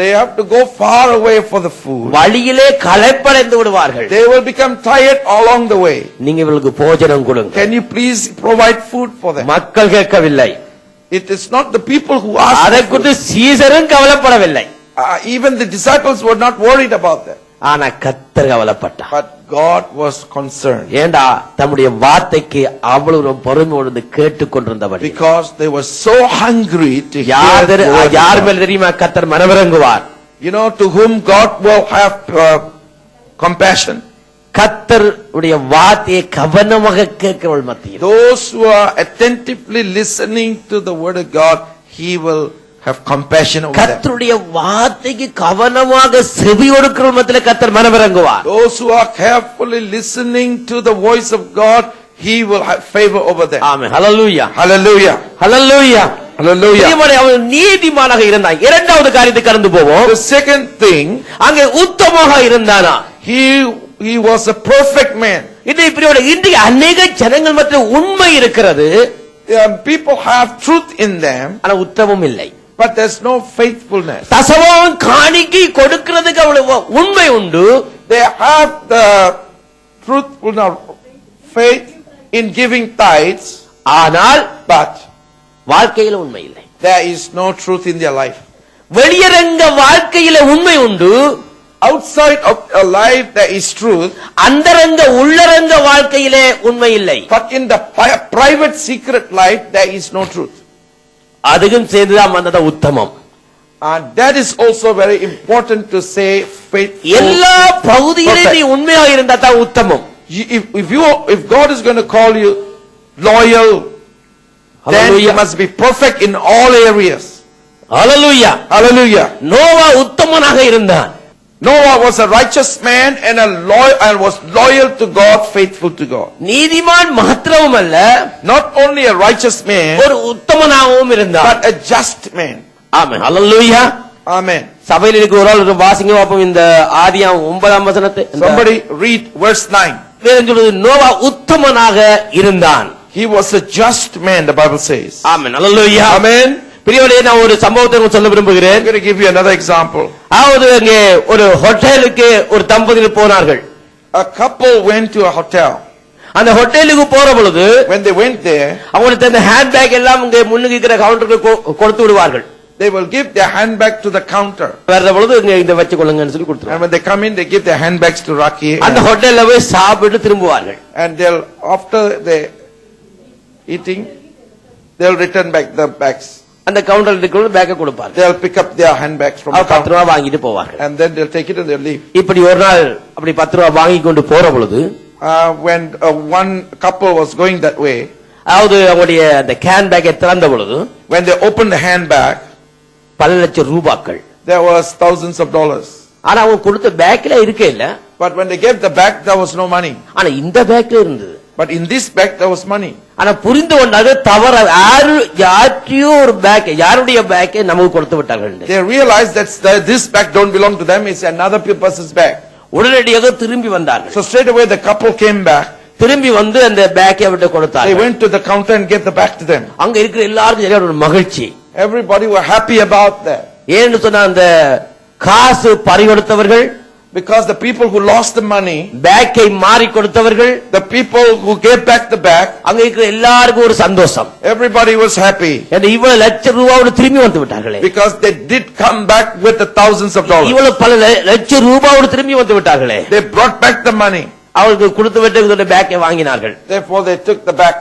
They have to go far away for the food. வழியிலே களைப்படைந்து விடுவார்கள். They will become tired along the way. நீங்க இவங்களுக்கு போஜனம் கொடுங்க. Can you please provide food for them? மக்கள் கேட்கவில்லை. It is not the people who asked. அதை குறித்து சீசரும் கவலைப்படவில்லை. Even the disciples were not worried about that. ஆனா கர்த்தர் கவலைப்பட்டார். But God was concerned. ஏண்டா தம்முடைய வார்த்தைக்கு அவ்வளவு பொறுமையோடு கேட்டுக்கொண்டிருந்தவர். Because they were so hungry to hear. யார் மேல தெரியுமா கர்த்தர் மனமிரங்குவார்? You know to whom God will have compassion. கர்த்தர் உடைய வார்த்தையை கவனமாக கேட்கிறவர்கள் மத்தியில். Those who are attentively listening to the word of God, He will have compassion over them. கர்த்தருடைய வார்த்தைக்கு கவனமாக செவி கொடுக்கிறவர்கள் மத்தியில் கர்த்தர் மனமிரங்குவார். Those who are carefully listening to the voice of God, He will have favor over them. ஆமென். ஹalleluya. Hallelujah. ஹalleluya. Hallelujah. அவன் நீதிமானாக இருந்தான். இரண்டாவது காரியத்தை கடந்து போவோம். The second thing, அங்கே உத்தமமாக இருந்தானா? he was a perfect man. இன்றைக்கு அநேக ஜனங்கள் மத்தியில் உண்மை இருக்கிறது. People have truth in them, ஆனா உத்தமம் இல்லை. but there's no faithfulness. தசமம் காணிக்கை கொடுக்கிறதுக்கு அவ்வளவு உண்மை உண்டு. They have the truthfulness, faith in giving tithes, ஆனால் but வாழ்க்கையில உண்மை இல்லை. there is no truth in their life. வெளியரங்க வாழ்க்கையில உண்மை உண்டு. Outside of a life there is truth. அந்தரங்க உள்ளரங்க வாழ்க்கையிலே உண்மை இல்லை. But in the private secret life there is no truth. அதுவும் சேர்ந்துதான் வந்தது உத்தமம். And that is also very important to say faithful. எல்லா பகுதியிலும் நீ உண்மையாக இருந்தா தான் உத்தமம். If God is going to call you loyal, then you must be perfect in all areas. Hallelujah. Hallelujah. Noah உத்தமனாக இருந்தான். Noah was a righteous man and was loyal to God, faithful to God. நீதிமான் மாத்திரமல்ல, not only a righteous man, ஒரு உத்தமனாகவும் இருந்தான், but a just man. Amen. Hallelujah. Amen. சபையில் இருக்கிற ஒரு ஆள் வாசிங்க பாப்போம் இந்த ஆதியாகமம் 9ஆம் வசனத்தை. Somebody read verse 9. வேதம் சொல்றது நோவா உத்தமனாக இருந்தான். He was a just man, the Bible says. Amen. Hallelujah. Amen. பிரியவர்களே, நான் ஒரு சம்பவத்தை உங்களுக்கு சொல்ல விரும்புகிறேன். I'm going to give you another example. அதாவது அங்கே ஒரு ஹோட்டலுக்கு ஒரு தம்பதிகள் போனார்கள். A couple went to a hotel. அந்த ஹோட்டலுக்கு போற பொழுது When they went there, அவங்களுக்கு அந்த ஹேண்ட்பேக் எல்லாம் இங்கே முன்னுக்கு இருக்கிற கவுண்டருக்கு கொடுத்து விடுவார்கள். they will give their handbag to the counter. வர்ற பொழுது இங்க இந்த வச்சு கொள்ளுங்கன்னு சொல்லி And கொடுத்துருவாங்க. when they come in, they give their handbags to Rocky. அந்த ஹோட்டல்ல போய் சாப்பிட்டு திரும்புவார்கள். And they'll, after they eating, they'll return back the bags. அந்த கவுண்டர் இருக்கிற பேக்கை கொடுப்பார்கள். They'll pick up their handbags from the our 10 counter. ரூபாய் வாங்கிட்டு போவார்கள். And then they'll take it and they'll leave. இப்படி ஒரு நாள் அப்படி 10 ரூபாய் வாங்கி கொண்டு போற பொழுது When one couple was going that way, அதாவது அவங்களுடைய அந்த கேன் பேக்கை திறந்த பொழுது when they opened the handbag, பல லட்சம் ரூபாய்கள். there was thousands of dollars. ஆனா அவங்க கொடுத்த பேக்ல இருக்கே இல்ல. But when they gave the bag, there was no money. ஆனா இந்த பேக்ல இருந்தது. But in this bag, there was money. ஆனா புரிந்து கொண்டாது தவற யாரையோ ஒரு பேக் யாருடைய பேக்கை நமக்கு கொடுத்து விட்டார்கள். They realized that this bag don't belong to them, it's another person's bag. உடனடியாக திரும்பி வந்தார்கள். So straight away the couple came back. திரும்பி வந்து அந்த பேக்கை விட்டு They கொடுத்தார்கள். went to the counter and gave the bag to them. அங்க இருக்கிற எல்லாருக்கும் சரியான ஒரு மகிழ்ச்சி. Everybody were happy about that. ஏன்னு சொன்னா அந்த காசு பறிகொடுத்தவர்கள், Because the people who lost the money, பேக்கை மாறி கொடுத்தவர்கள், the people who gave back the bag, அங்க இருக்கிற எல்லாருக்கும் ஒரு சந்தோஷம். everybody was happy. இவ்வளவு லட்சம் ரூபாவோடு திரும்பி வந்து விட்டார்களே. Because they did come back with the thousands of dollars. இவ்வளவு பல லட்சம் ரூபாவோடு திரும்பி வந்து விட்டார்களே. They brought back the money. அவர்களுக்கு கொடுத்து விட்டு பேக்கை வாங்கினார்கள். Therefore they took the bag.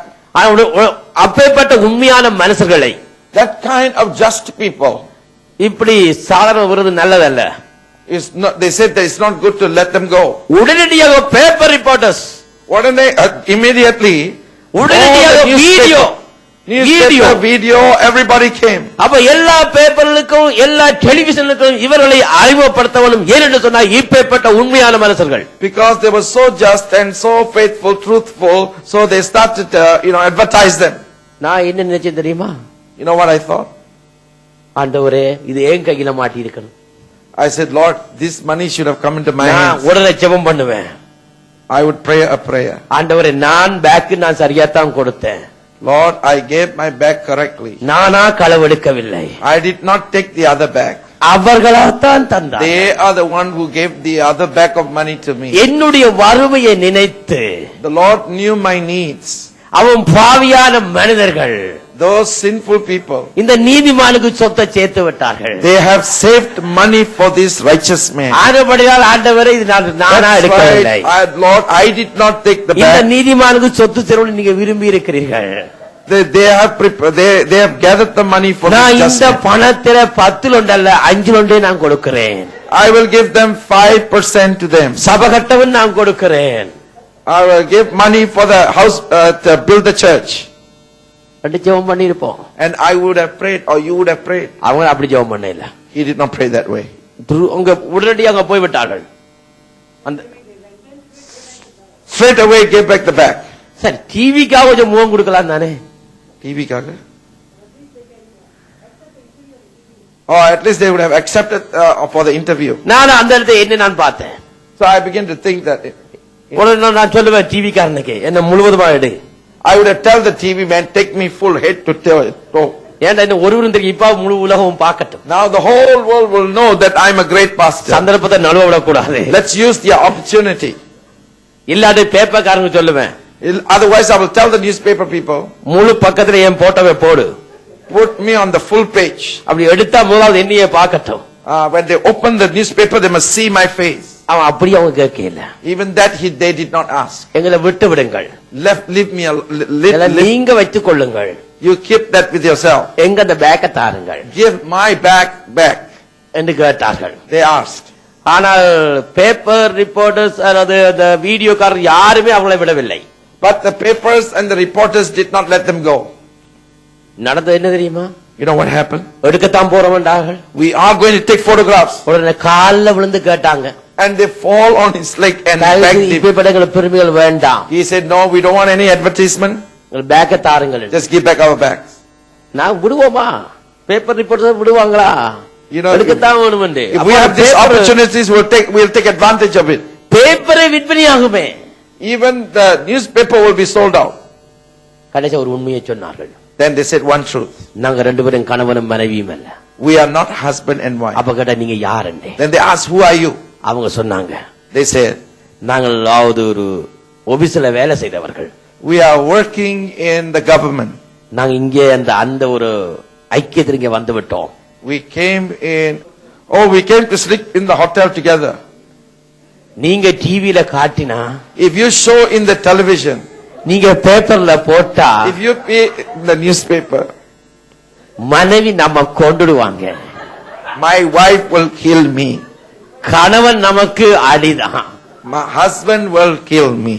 அப்பேற்பட்ட உண்மையான மனுஷர்களை, That kind of just people, இப்படி சாதாரண விருது நல்லதல்ல. is not, they said that it's not good to let them go. உடனடியாக பேப்பர் ரிப்போர்ட்டர்ஸ், Immediately, உடனடியாக all the video newspaper, video, everybody came. அப்ப எல்லா பேப்பர்களுக்கும் எல்லா டெலிவிஷனுக்கும் இவர்களை அறிமுகப்படுத்தவனும். ஏனென்று சொன்னா இப்பேற்பட்ட உண்மையான மனுஷர்கள். Because they were so just and so faithful, truthful, so they started advertise them. நான் என்ன நினைச்சேன் தெரியுமா? You know what I thought? ஆண்டவரே, இது ஏன் கையில மாட்டி இருக்கணும்? I said, Lord, this money should have come into my நான் hands. உடனே ஜெபம் பண்ணுவேன். I would pray a prayer. ஆண்டவரே, நான் பேக் நான் சரியா தான் கொடுத்தேன். Lord, I gave my bag correctly. நானா களவெடுக்கவில்லை. I did not take the other bag. அவர்களாத்தான் தந்தார். They are the one who gave the other bag of money to me. என்னுடைய வறுமையை நினைத்து The Lord knew my needs. அவன் பாவியான மனிதர்கள், Those sinful people, இந்த நீதிமானுக்கு சொத்தை சேர்த்து விட்டார்கள். they have saved money for this righteous man. ஆனபடியால் ஆண்டவரே, இது நானா That's எடுக்கவில்லை. right, Lord, I did not take the இந்த bag. நீதிமானுக்கு சொத்து சேரவும் நீங்க விரும்பி இருக்கிறீர்கள். They have gathered the money for நான் this just இந்த man. பணத்தில 10 ஒன்றல்ல 5 ஒன்றே நான் கொடுக்கிறேன். I will give them 5% to them. சபகட்டவன் நான் கொடுக்கிறேன். I will give money for the house to build the church. அப்படி ஜெபம் பண்ணி இருப்போம். And I would have prayed, or you would have prayed. அவங்க அப்படி ஜெபம் பண்ண இல்ல. He did not pray that way. உங்க உடனடியாக போய் விட்டார்கள். அந்த Straight away gave back the bag. சரி, டிவிக்காக கொஞ்சம் முகம் கொடுக்கலாம் தானே? TV kaga. Or at least they would have accepted for the interview. நான் அந்த இடத்தை என்ன நான் பார்த்தேன். So I began to think that உடனே நான் சொல்லுவேன் டிவி காரனுக்கு, என்ன முழுவதுமா எடு. I would have tell the TV man, take me full head to toe. ஏன்டா இன்னும் ஒருவரும் தெரியும், இப்ப முழு உலகமும் பார்க்கட்டும். Now the whole world will know that I am a great pastor. சந்தர்ப்பத்தை நழுவ விடக்கூடாது. Let's use the opportunity. இல்லாட்டி பேப்பர் காரங்க சொல்லுவேன், Otherwise I will tell the newspaper people, முழு பக்கத்துல என் போட்டோவை போடு. put me on the full page. அப்படி எடுத்தா முதலாவது என்னையே பார்க்கட்டும். When they open the newspaper, they must see my face. அவன் அப்படி அவங்க கேட்கல. Even that they did not ask. எங்களை விட்டு விடுங்கள், Leave me நீங்க வைத்துக் கொள்ளுங்கள், you keep that with yourself. எங்க அந்த பேக்கை தாருங்கள் Give my bag back. என்று கேட்டார்கள். They asked. ஆனால் பேப்பர் ரிப்போர்ட்டர்ஸ் அல்லது அந்த வீடியோக்காரர் யாருமே அவங்களை விடவில்லை. But the papers and the reporters did not let them go. நடந்தது என்ன தெரியுமா? You know what happened? எடுக்கத்தான் போறவன்டார்கள். We are going to take photographs. உடனே கால்ல விழுந்து கேட்டாங்க. And they fall on his leg and begged him. இப்ப பெருமைகள் வேண்டாம். He said, no, we don't want any advertisement. பேக்கை தாருங்கள். Just give back our bags. நான் விடுவோமா? பேப்பர் ரிப்போர்ட்டர் விடுவாங்களா? எடுக்கத்தான் வேணும். If we have these opportunities, we'll take advantage of it. பேப்பரை விற்பனையாகுமே. even the newspaper will be sold out. கடைசி ஒரு உண்மையை சொன்னார்கள். Then they said one truth. நாங்க ரெண்டு பேரும் கணவனும் மனைவியும் அல்ல. We are not husband and wife. அப்ப கேட்டா நீங்க யாருன்னு. Then they asked, who are you? அவங்க சொன்னாங்க, They said, நாங்கள் ஒரு ஆபீஸ்ல வேலை செய்தவர்கள். we are working in the government. நாங்க இங்கே அந்த ஒரு ஐக்கியத்தில் இங்க வந்து விட்டோம். We came to sleep in the hotel together. நீங்க டிவில காட்டினா, If you show in the television, நீங்க பேப்பர்ல போட்டா, if you pay in the newspaper, மனைவி நம்ம கொண்டுடுவாங்க. my wife will kill me. கணவன் நமக்கு அடிதான். My husband will kill me.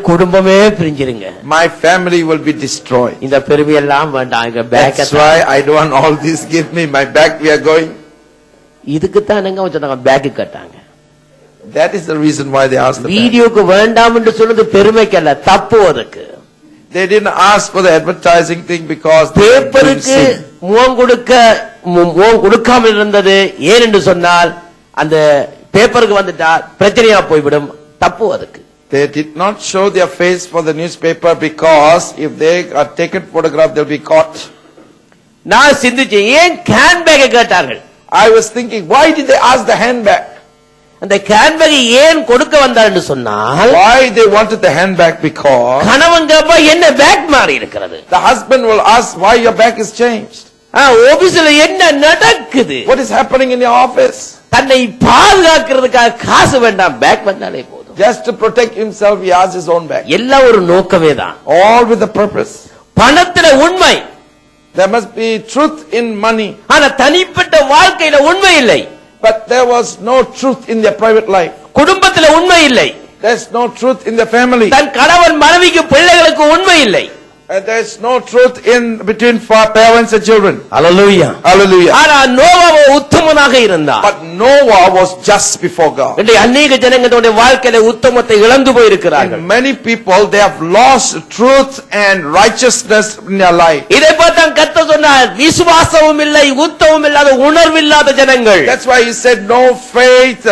குடும்பமே பிரிஞ்சிருங்க. My family will be destroyed. இந்த பெருமையெல்லாம் வேண்டாம். That's why I don't want all this. Give me my bag. We are going. இதுக்கு தான் சொன்னாங்க back கட்டாங்க. That is the reason why they asked the bag. வீடியோக்கு வேண்டாம் என்று சொன்னது பெருமைக்கல்ல, தப்பு. அதுக்கு They didn't ask for the advertising thing because பேப்பருக்கு முகம் கொடுக்காமல் இருந்தது. ஏன் என்று சொன்னால் அந்த பேப்பருக்கு வந்துட்டா பிரச்சனையா போய்விடும். தப்பு. அதுக்கு they did not show their face for the newspaper because if they are taken photograph they'll be caught. நான் சிந்திச்சேன், ஏன் கேன் பேக் கேட்டார்கள். I was thinking, why did they ask the handbag? அந்த கேன் பேக் ஏன் கொடுக்க வந்தார் என்று சொன்னால், why they wanted the handbag? Because கணவன் கேப்பா என்ன பேக் மாறி இருக்கிறது. the husband will ask why your bag is changed. ஆபீஸ்ல என்ன நடக்குது, what is happening in your office. தன்னை பாதுகாக்கிறதுக்காக காசு வேண்டாம், பேக் வந்தாலே போதும். just to protect himself he has his own bag. எல்லாம் ஒரு நோக்கமே தான். all with the purpose. பணத்துல உண்மை, there must be truth in money. ஆனா தனிப்பட்ட வாழ்க்கையில உண்மை இல்லை. but there was no truth in their private life. குடும்பத்துல உண்மை இல்லை. there's no truth in the family. தன் கணவன் மனைவிக்கு பிள்ளைகளுக்கு உண்மை இல்லை. and there's no truth in between parents and children. Hallelujah. Hallelujah. ஆனா நோவா உத்தமனாக இருந்தார். but Noah was just before God. இன்றைய அநேக ஜனங்க தன்னுடைய வாழ்க்கையில உத்தமத்தை இழந்து போயிருக்கிறார்கள். and many people they have lost truth and righteousness in their life. இதை பார்த்தா கர்த்தர் சொன்னார், விசுவாசமும் இல்லை, உத்தமம் இல்லாத உணர்வில்லாத ஜனங்கள். that's why he said no faith,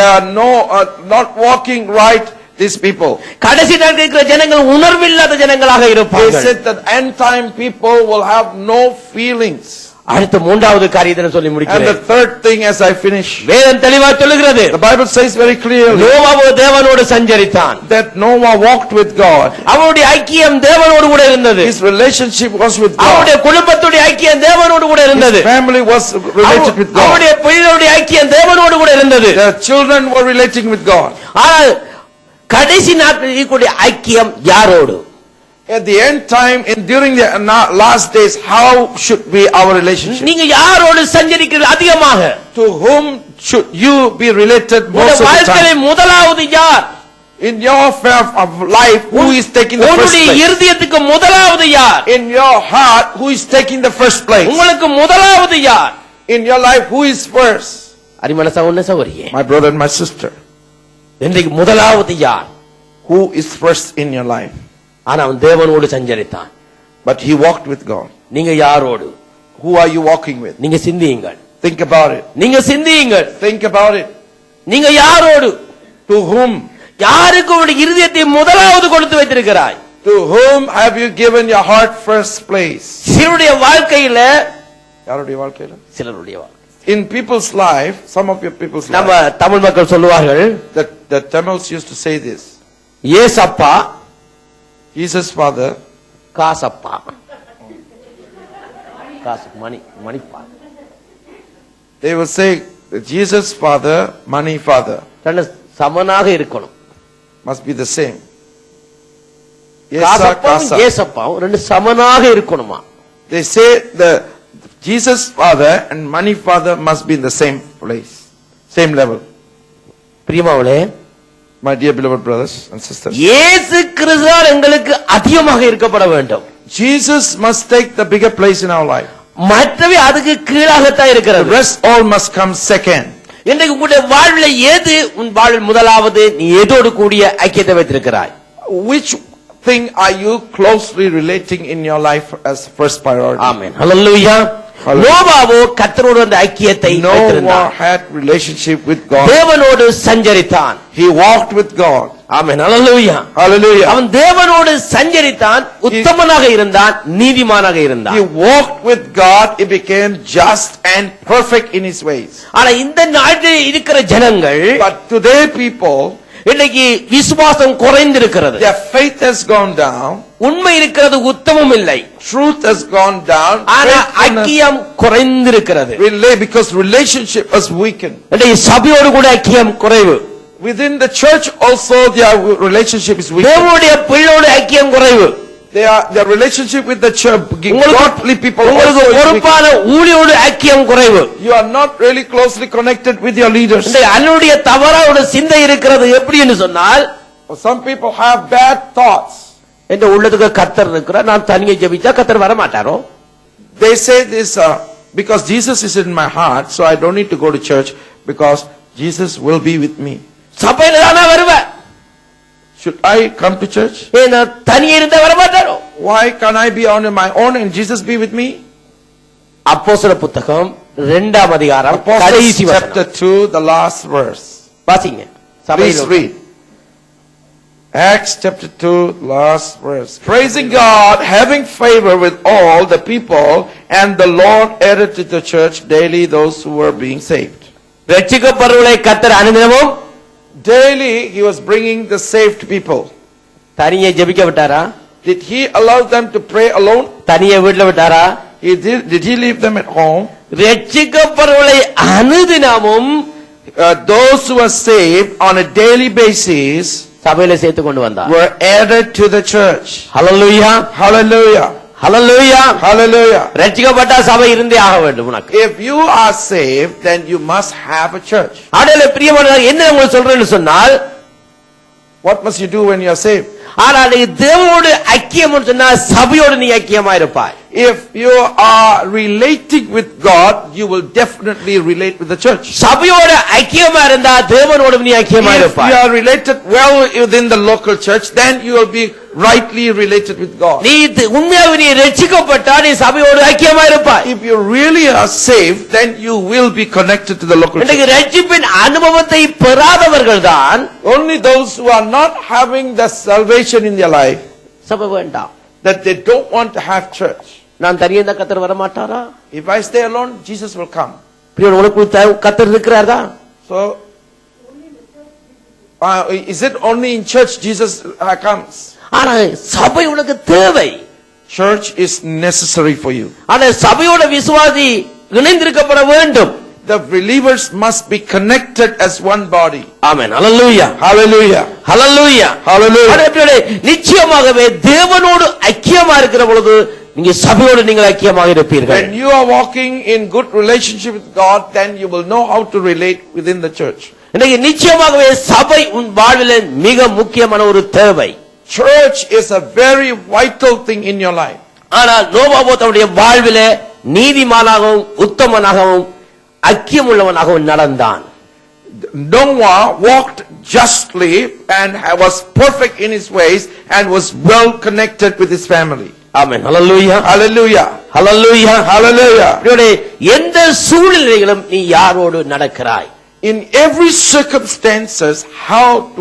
not walking right. these people, கடைசி நாட்களில் இருக்கிற ஜனங்கள் உணர்வில்லாத ஜனங்களாக they இருப்பார்கள். said that end time people will have no feelings. அடுத்த மூன்றாவது காரியத்தை சொல்லி and முடிக்கிறேன். the third thing as I finish, வேதம் தெளிவாக சொல்லுகிறது, the Bible says very clearly Noah தேவனோடு சஞ்சரித்தான். that Noah walked with God. அவருடைய ஐக்கியம் தேவனோடு கூட இருந்தது. his relationship was with God. அவருடைய குடும்பத்துடைய ஐக்கியம் தேவனோடு கூட இருந்தது. his family was related with God. அவருடைய பிள்ளைகளுடைய ஐக்கியம் தேவனோடு கூட இருந்தது. their children were relating with God. ஆனால் கடைசி நாட்களில் இருக்கக்கூடிய ஐக்கியம் யாரோடு? at the end time and during the last days, how should be our relationship? நீங்க யாரோடு சஞ்சரிக்கிறது அதிகமாக? to whom should you be related most of the வாழ்க்கையில time? முதலாவது யார்? in your affair of life, who is taking the first உங்களுடைய place? இருதயத்துக்கு முதலாவது யார்? in your heart, who is taking the first place? உங்களுக்கு முதலாவது யார்? in your life, who is first? அரிமள சகோதரனே சகோதரியே, my brother and my sister, இன்றைக்கு முதலாவது யார்? who is first in your life? ஆனா அவன் தேவனோடு சஞ்சரித்தான். but he walked with God. நீங்க யாரோடு? who are you walking with? நீங்க சிந்தியுங்கள். think about it. நீங்க சிந்தியுங்கள். think about it. நீங்க யாரோடு? to whom? யாருக்கு உங்களுடைய இருதயத்தை முதலாவது கொடுத்து வைத்திருக்கிறாய்? to whom have you given your heart first place? சிலருடைய வாழ்க்கையில, யாருடைய வாழ்க்கையில? சிலருடைய வாழ்க்கை, in people's life, some of your people's நம்ம life, தமிழ் மக்கள் சொல்லுவார்கள், the Tamils used to say this, ஏசப்பா, Jesus father, காசப்பா, காசு மணிப்பா, they will say Jesus father, money father, ரெண்டு சமனாக இருக்கணும். must be the same. Yes, காசப்பாவும் Kasa. ஏசப்பாவும் ரெண்டு சமனாக இருக்கணுமா? They say the Jesus father and money father must be in the same place, same level. பிரியமாவளே, My dear beloved brothers and sisters, இயேசு கிறிஸ்துவால் எங்களுக்கு அதிகமாக இருக்கப்பட வேண்டும். Jesus must take the bigger place in our life. மற்றவை அதுக்கு கீழாகத்தான் The இருக்கிறது. rest all must come second. இன்றைக்கு உங்களுடைய வாழ்வில் எது உன் வாழ்வில் முதலாவது? நீ எதோடு கூடிய ஐக்கியத்தை வைத்திருக்கிறாய்? Which thing are you closely relating in your life as first priority? ஆமென். ஹல்லேலூயா. நோவாவோ கர்த்தரோடு அந்த ஐக்கியத்தை Noah வைத்திருந்தான். had relationship with God. தேவனோடு சஞ்சரித்தான். He walked with God. ஆமென். ஹalleluya. Hallelujah. அவன் தேவனோடு சஞ்சரித்தான், உத்தமனாக இருந்தான், நீதிமானாக இருந்தான். He walked with God. He became just and perfect in his ways. ஆனா இந்த நாட்டில் இருக்கிற ஜனங்கள் But today people, இன்னைக்கு விசுவாசம் குறைந்திருக்கிறது. their faith has gone down. உண்மை இருக்கிறது, உத்தமம் இல்லை. Truth has gone down. ஆனா Faithfulness- ஐக்கியம் குறைந்திருக்கிறது. because relationship has weakened. இன்னைக்கு சபையோடு கூட ஐக்கியம் குறைவு. Within the church also their relationship is weakened. தேவனுடைய பிள்ளையோடு ஐக்கியம் குறைவு. Their relationship with the church, godly people உங்களுக்கு also is weakened. பொறுப்பான ஊழியோடு ஐக்கியம் குறைவு. You are not really closely connected with your leaders. இந்த அன்னுடைய தவறான சிந்தை இருக்கிறது. எப்படி என்று சொன்னால், Some people have bad thoughts. என்ற உள்ளத்துக்கு கர்த்தர் இருக்கிறார், நான் தனியே ஜெபிச்சா கர்த்தர் வர மாட்டாரோ? They say this because Jesus is in my heart, so I don't need to go to church because Jesus will be with me. சபையில தானா வருவேன், Should I come to church? ஏன்னா தனியே இருந்தா வர மாட்டாரோ? Why can't I be on my own and Jesus be with me? அப்போஸ்தலர் புத்தகம் 2ஆம் அதிகாரம் Apostles கடைசி chapter வசனம் 2, the last verse. வாசிங்க. Please சபையில read. Acts chapter 2, last verse. Praising God, having favor with all the people, and the Lord added to the church daily those who were being saved. ரட்சிக்கப்படுவதை கர்த்தர் அனுதினமும் Daily he was bringing the saved people. தனியே ஜெபிக்க விட்டாரா? Did he allow them to pray alone? தனியே வீட்ல விட்டாரா? Did he leave them at home? ரட்சிக்கப்படுவதை அனுதினமும் Those who were saved on a daily basis சபையில சேர்த்து கொண்டு வந்தார். were added to the church. Hallelujah, Hallelujah. ஹalleluya. Hallelujah. ரட்சிக்கப்பட்ட சபை இருந்தே ஆக வேண்டும் உனக்கு. If you are saved, then you must have a church. ஆண்டவரே பிரியமானவர்களே, என்ன உங்களுக்கு சொல்றேன்னு சொன்னால், What must you do when you are saved? ஆனால் நீ தேவனோடு ஐக்கியம் சொன்னா சபையோடு நீ ஐக்கியமா இருப்பாய். If you are relating with God, you will definitely relate with the church. சபையோடு ஐக்கியமா இருந்தா தேவனோடு நீ ஐக்கியமா If you இருப்பாய். are related well within the local church, then you will be rightly related with God. நீ உண்மையாவே நீ ரட்சிக்கப்பட்டா நீ சபையோடு ஐக்கியமா இருப்பாய். If you really are saved, then you will be connected to the local இன்றைக்கு church. ரட்சிப்பின் அனுபவத்தை பெறாதவர்கள் தான் Only those who are not having the salvation in their life, சபை வேண்டாம், that they don't want to have church. நான் தனியே இருந்தா கர்த்தர் வர மாட்டாரா? If I stay alone, Jesus will come. பிரியமான உனக்கு கர்த்தர் இருக்கிறாரா? So, is it only in church Jesus comes? ஆனா சபை உனக்கு தேவை. Church is necessary for you. ஆனா சபையோட விசுவாசி இணைந்திருக்கப்பட வேண்டும். The believers must be connected as one body. ஆமென். ஹalleluya, Hallelujah. ஹalleluya, Hallelujah. ஹalleluya. நிச்சயமாகவே தேவனோடு ஐக்கியமா இருக்கிற பொழுது நீங்க சபையோடு நீங்கள் ஐக்கியமாக இருப்பீர்கள். When you are walking in good relationship with God, then you will know how to relate within the church. இன்னைக்கு நிச்சயமாகவே சபை உன் வாழ்விலே மிக முக்கியமான ஒரு தேவை. Church is a very vital thing in your life. ஆனால் நோவாவோ தன்னுடைய வாழ்விலே நீதிமானாகவும் உத்தமனாகவும் ஐக்கியமுள்ளவனாகவும் நடந்தான். Noah walked justly and was perfect in his ways and was well connected with his family. ஆமென். ஹalleluya, Hallelujah. ஹalleluya, Hallelujah. எந்த சூழ்நிலையிலும் நீ யாரோடு நடக்கிறாய்? In every circumstances,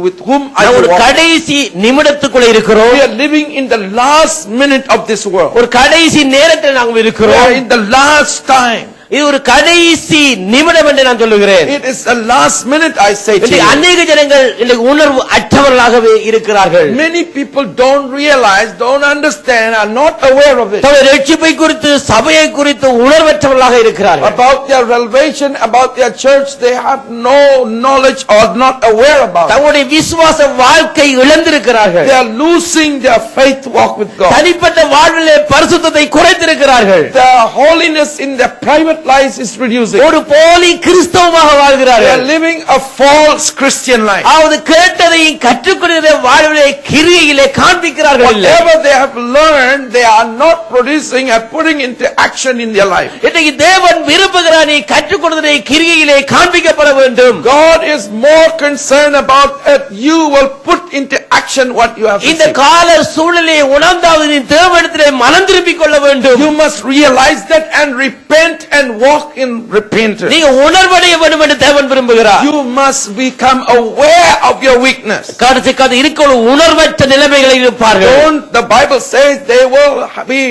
with whom are ஒரு you walking? கடைசி நிமிடத்துக்குள்ள இருக்கிறோம். We are living in the last minute of this world. ஒரு கடைசி நேரத்தில் நாங்கள் We are இருக்கிறோம். in the last time. இது ஒரு கடைசி நிமிடம் என்று நான் சொல்லுகிறேன். It is the last minute, I say to you. அநேக ஜனங்கள் இன்னைக்கு உணர்வு அற்றவர்களாகவே இருக்கிறார்கள். Many people don't realize, don't understand, are not aware of it. தங்கள் ரட்சிப்பை குறித்து சபையை குறித்து உணர்வற்றவர்களாக இருக்கிறார்கள். About their salvation, about their church, they have no knowledge or not aware about it. தங்களுடைய விசுவாச வாழ்க்கை இழந்திருக்கிறார்கள். They are losing their faith walk with God. தனிப்பட்ட வாழ்விலே பரிசுத்தத்தை குறைத்திருக்கிறார்கள். Their holiness in their private lives is reducing. ஒரு போலி கிறிஸ்தவமாக They are வாழ்கிறார்கள். living a false Christian life. அதாவது கேட்டதையும் கற்றுக்கொண்டதை வாழ்விலே கிரியையிலே காண்பிக்கிறார்கள் இல்லை. Whatever they have learned, they are not producing and putting into action in their life. இன்றைக்கு தேவன் விரும்புகிறார் நீ கற்றுக்கொண்டதை கிரியையிலே காண்பிக்கப்பட வேண்டும். God is more concerned about that you will put into action what you have இந்த received. கால சூழ்நிலையை உணர்ந்தாவது நீ தேவனிடத்திலே மனம் திரும்பிக் கொள்ள வேண்டும். You must realize that and repent and walk in repentance. நீங்க உணர்வடைய வேண்டும் என்று தேவன் விரும்புகிறார். You must become aware of your weakness. கடைசிக்காக இருக்கிற உணர்வற்ற நிலைமைகளில் இருப்பார்கள். The Bible says they will be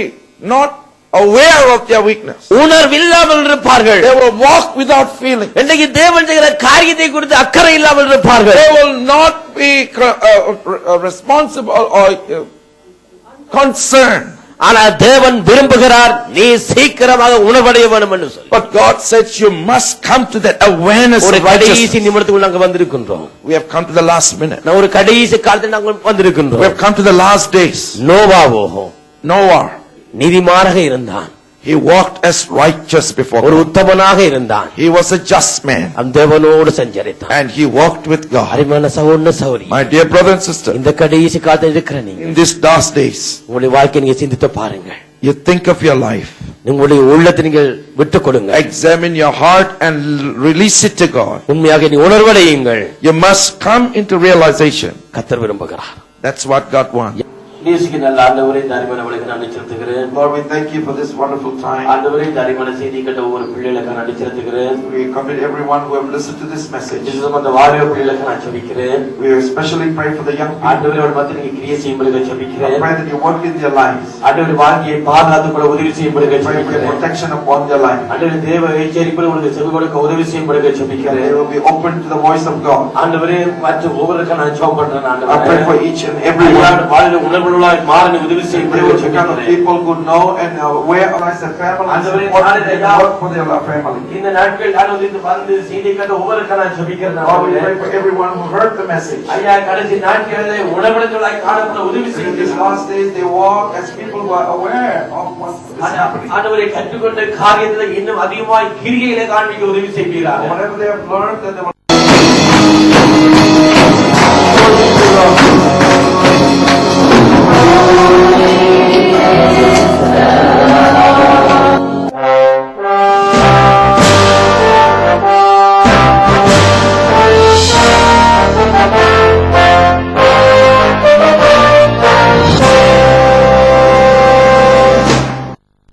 not aware of their weakness. உணர்வில்லாமல் இருப்பார்கள். They will walk without feeling. இன்றைக்கு தேவன் செய்கிற காரியத்தை குறித்து அக்கறை இல்லாமல் இருப்பார்கள். They will not be responsible or concerned. ஆனால் தேவன் விரும்புகிறார் நீ சீக்கிரமாக உணர்வடைய வேண்டும் என்று சொல்லி. But God said you must come to that awareness ஒரு of கடைசி righteousness. நிமிடத்துக்குள் நாங்கள் வந்திருக்கின்றோம். We have come to the last minute. நான் ஒரு கடைசி காலத்தில் நாங்கள் We வந்திருக்கின்றோம். have come to the last days. நோவாவோ Noah, நீதிமானாக இருந்தான். he walked as righteous before ஒரு God. உத்தமனாக இருந்தான். He was a just man அந்த தேவனோடு சஞ்சரித்தான். and he walked with God. அருமையான சகோதர சகோதரி, My dear brother and sister, இந்த கடைசி காலத்தில் இருக்கிற நீங்க in these last days, உங்களுடைய வாழ்க்கையை நீங்க சிந்தித்து பாருங்கள். you think of your life. உங்களுடைய உள்ளத்தை நீங்கள் விட்டுக் கொடுங்க. Examine your heart and release it to God. உண்மையாக நீ உணர்வடையுங்கள். You must come into realization. கர்த்தர் விரும்புகிறார். That's what God wants. நேசிக்க நல்ல ஆண்டவரே, இந்த அருமையானவர்களுக்கு நன்றி செலுத்துகிறேன். Lord, we thank you for this wonderful time. ஆண்டவரே, இந்த அருமையான செய்தி கேட்ட ஒவ்வொரு பிள்ளைகளுக்கு நன்றி செலுத்துகிறேன். We commit everyone who have listened to this message. விசேஷமாக அந்த வாலிப பிள்ளைகளுக்கு நான் ஜெபிக்கிறேன். We especially pray for the young people. ஆண்டவரே, அவர்கள் மத்தியில் நீங்க கிரியை செய்யும்படியாக I ஜெபிக்கிறேன். pray that you work in their lives. ஆண்டவரே, வாழ்க்கையை பாதுகாத்துக் கொள்ள உதவி செய்யும்படியாக Pray for your ஜெபிக்கிறேன். protection upon their life. ஆண்டவரே, தேவ எச்சரிப்பில் உங்களுக்கு செவி கொடுக்க உதவி செய்யும்படியாக They ஜெபிக்கிறேன். will be open to the voice of God. ஆண்டவரே, மற்ற ஒவ்வொருவருக்கும் நான் ஜெபம் பண்றேன். I pray ஆண்டவரே, for each and every one. வாழ்வில் உணர்வுள்ளவர்களாய் மாற உதவி They will செய்யும்படியாக become ஜெபிக்கிறேன். people who know and are aware of their family and Andavare, support Andavare, and work for their family. இந்த நாட்கள் ஆண்டவரே வந்து செய்தி கேட்ட ஒவ்வொருவருக்கும் நான் ஜெபிக்கிறேன். Lord, we pray for everyone who heard the message. ஐயா, கடைசி நாட்களிலே உணர்வுள்ளவர்களாய் காணப்பட உதவி In these செய்யுங்க. last days, they walk as people who are aware of what is happening. ஆண்டவரே, கற்றுக்கொண்ட காரியத்தை இன்னும் அதிகமாய் கிரியையிலே காண்பிக்க உதவி செய்வீராக. Whatever they have learned, that they will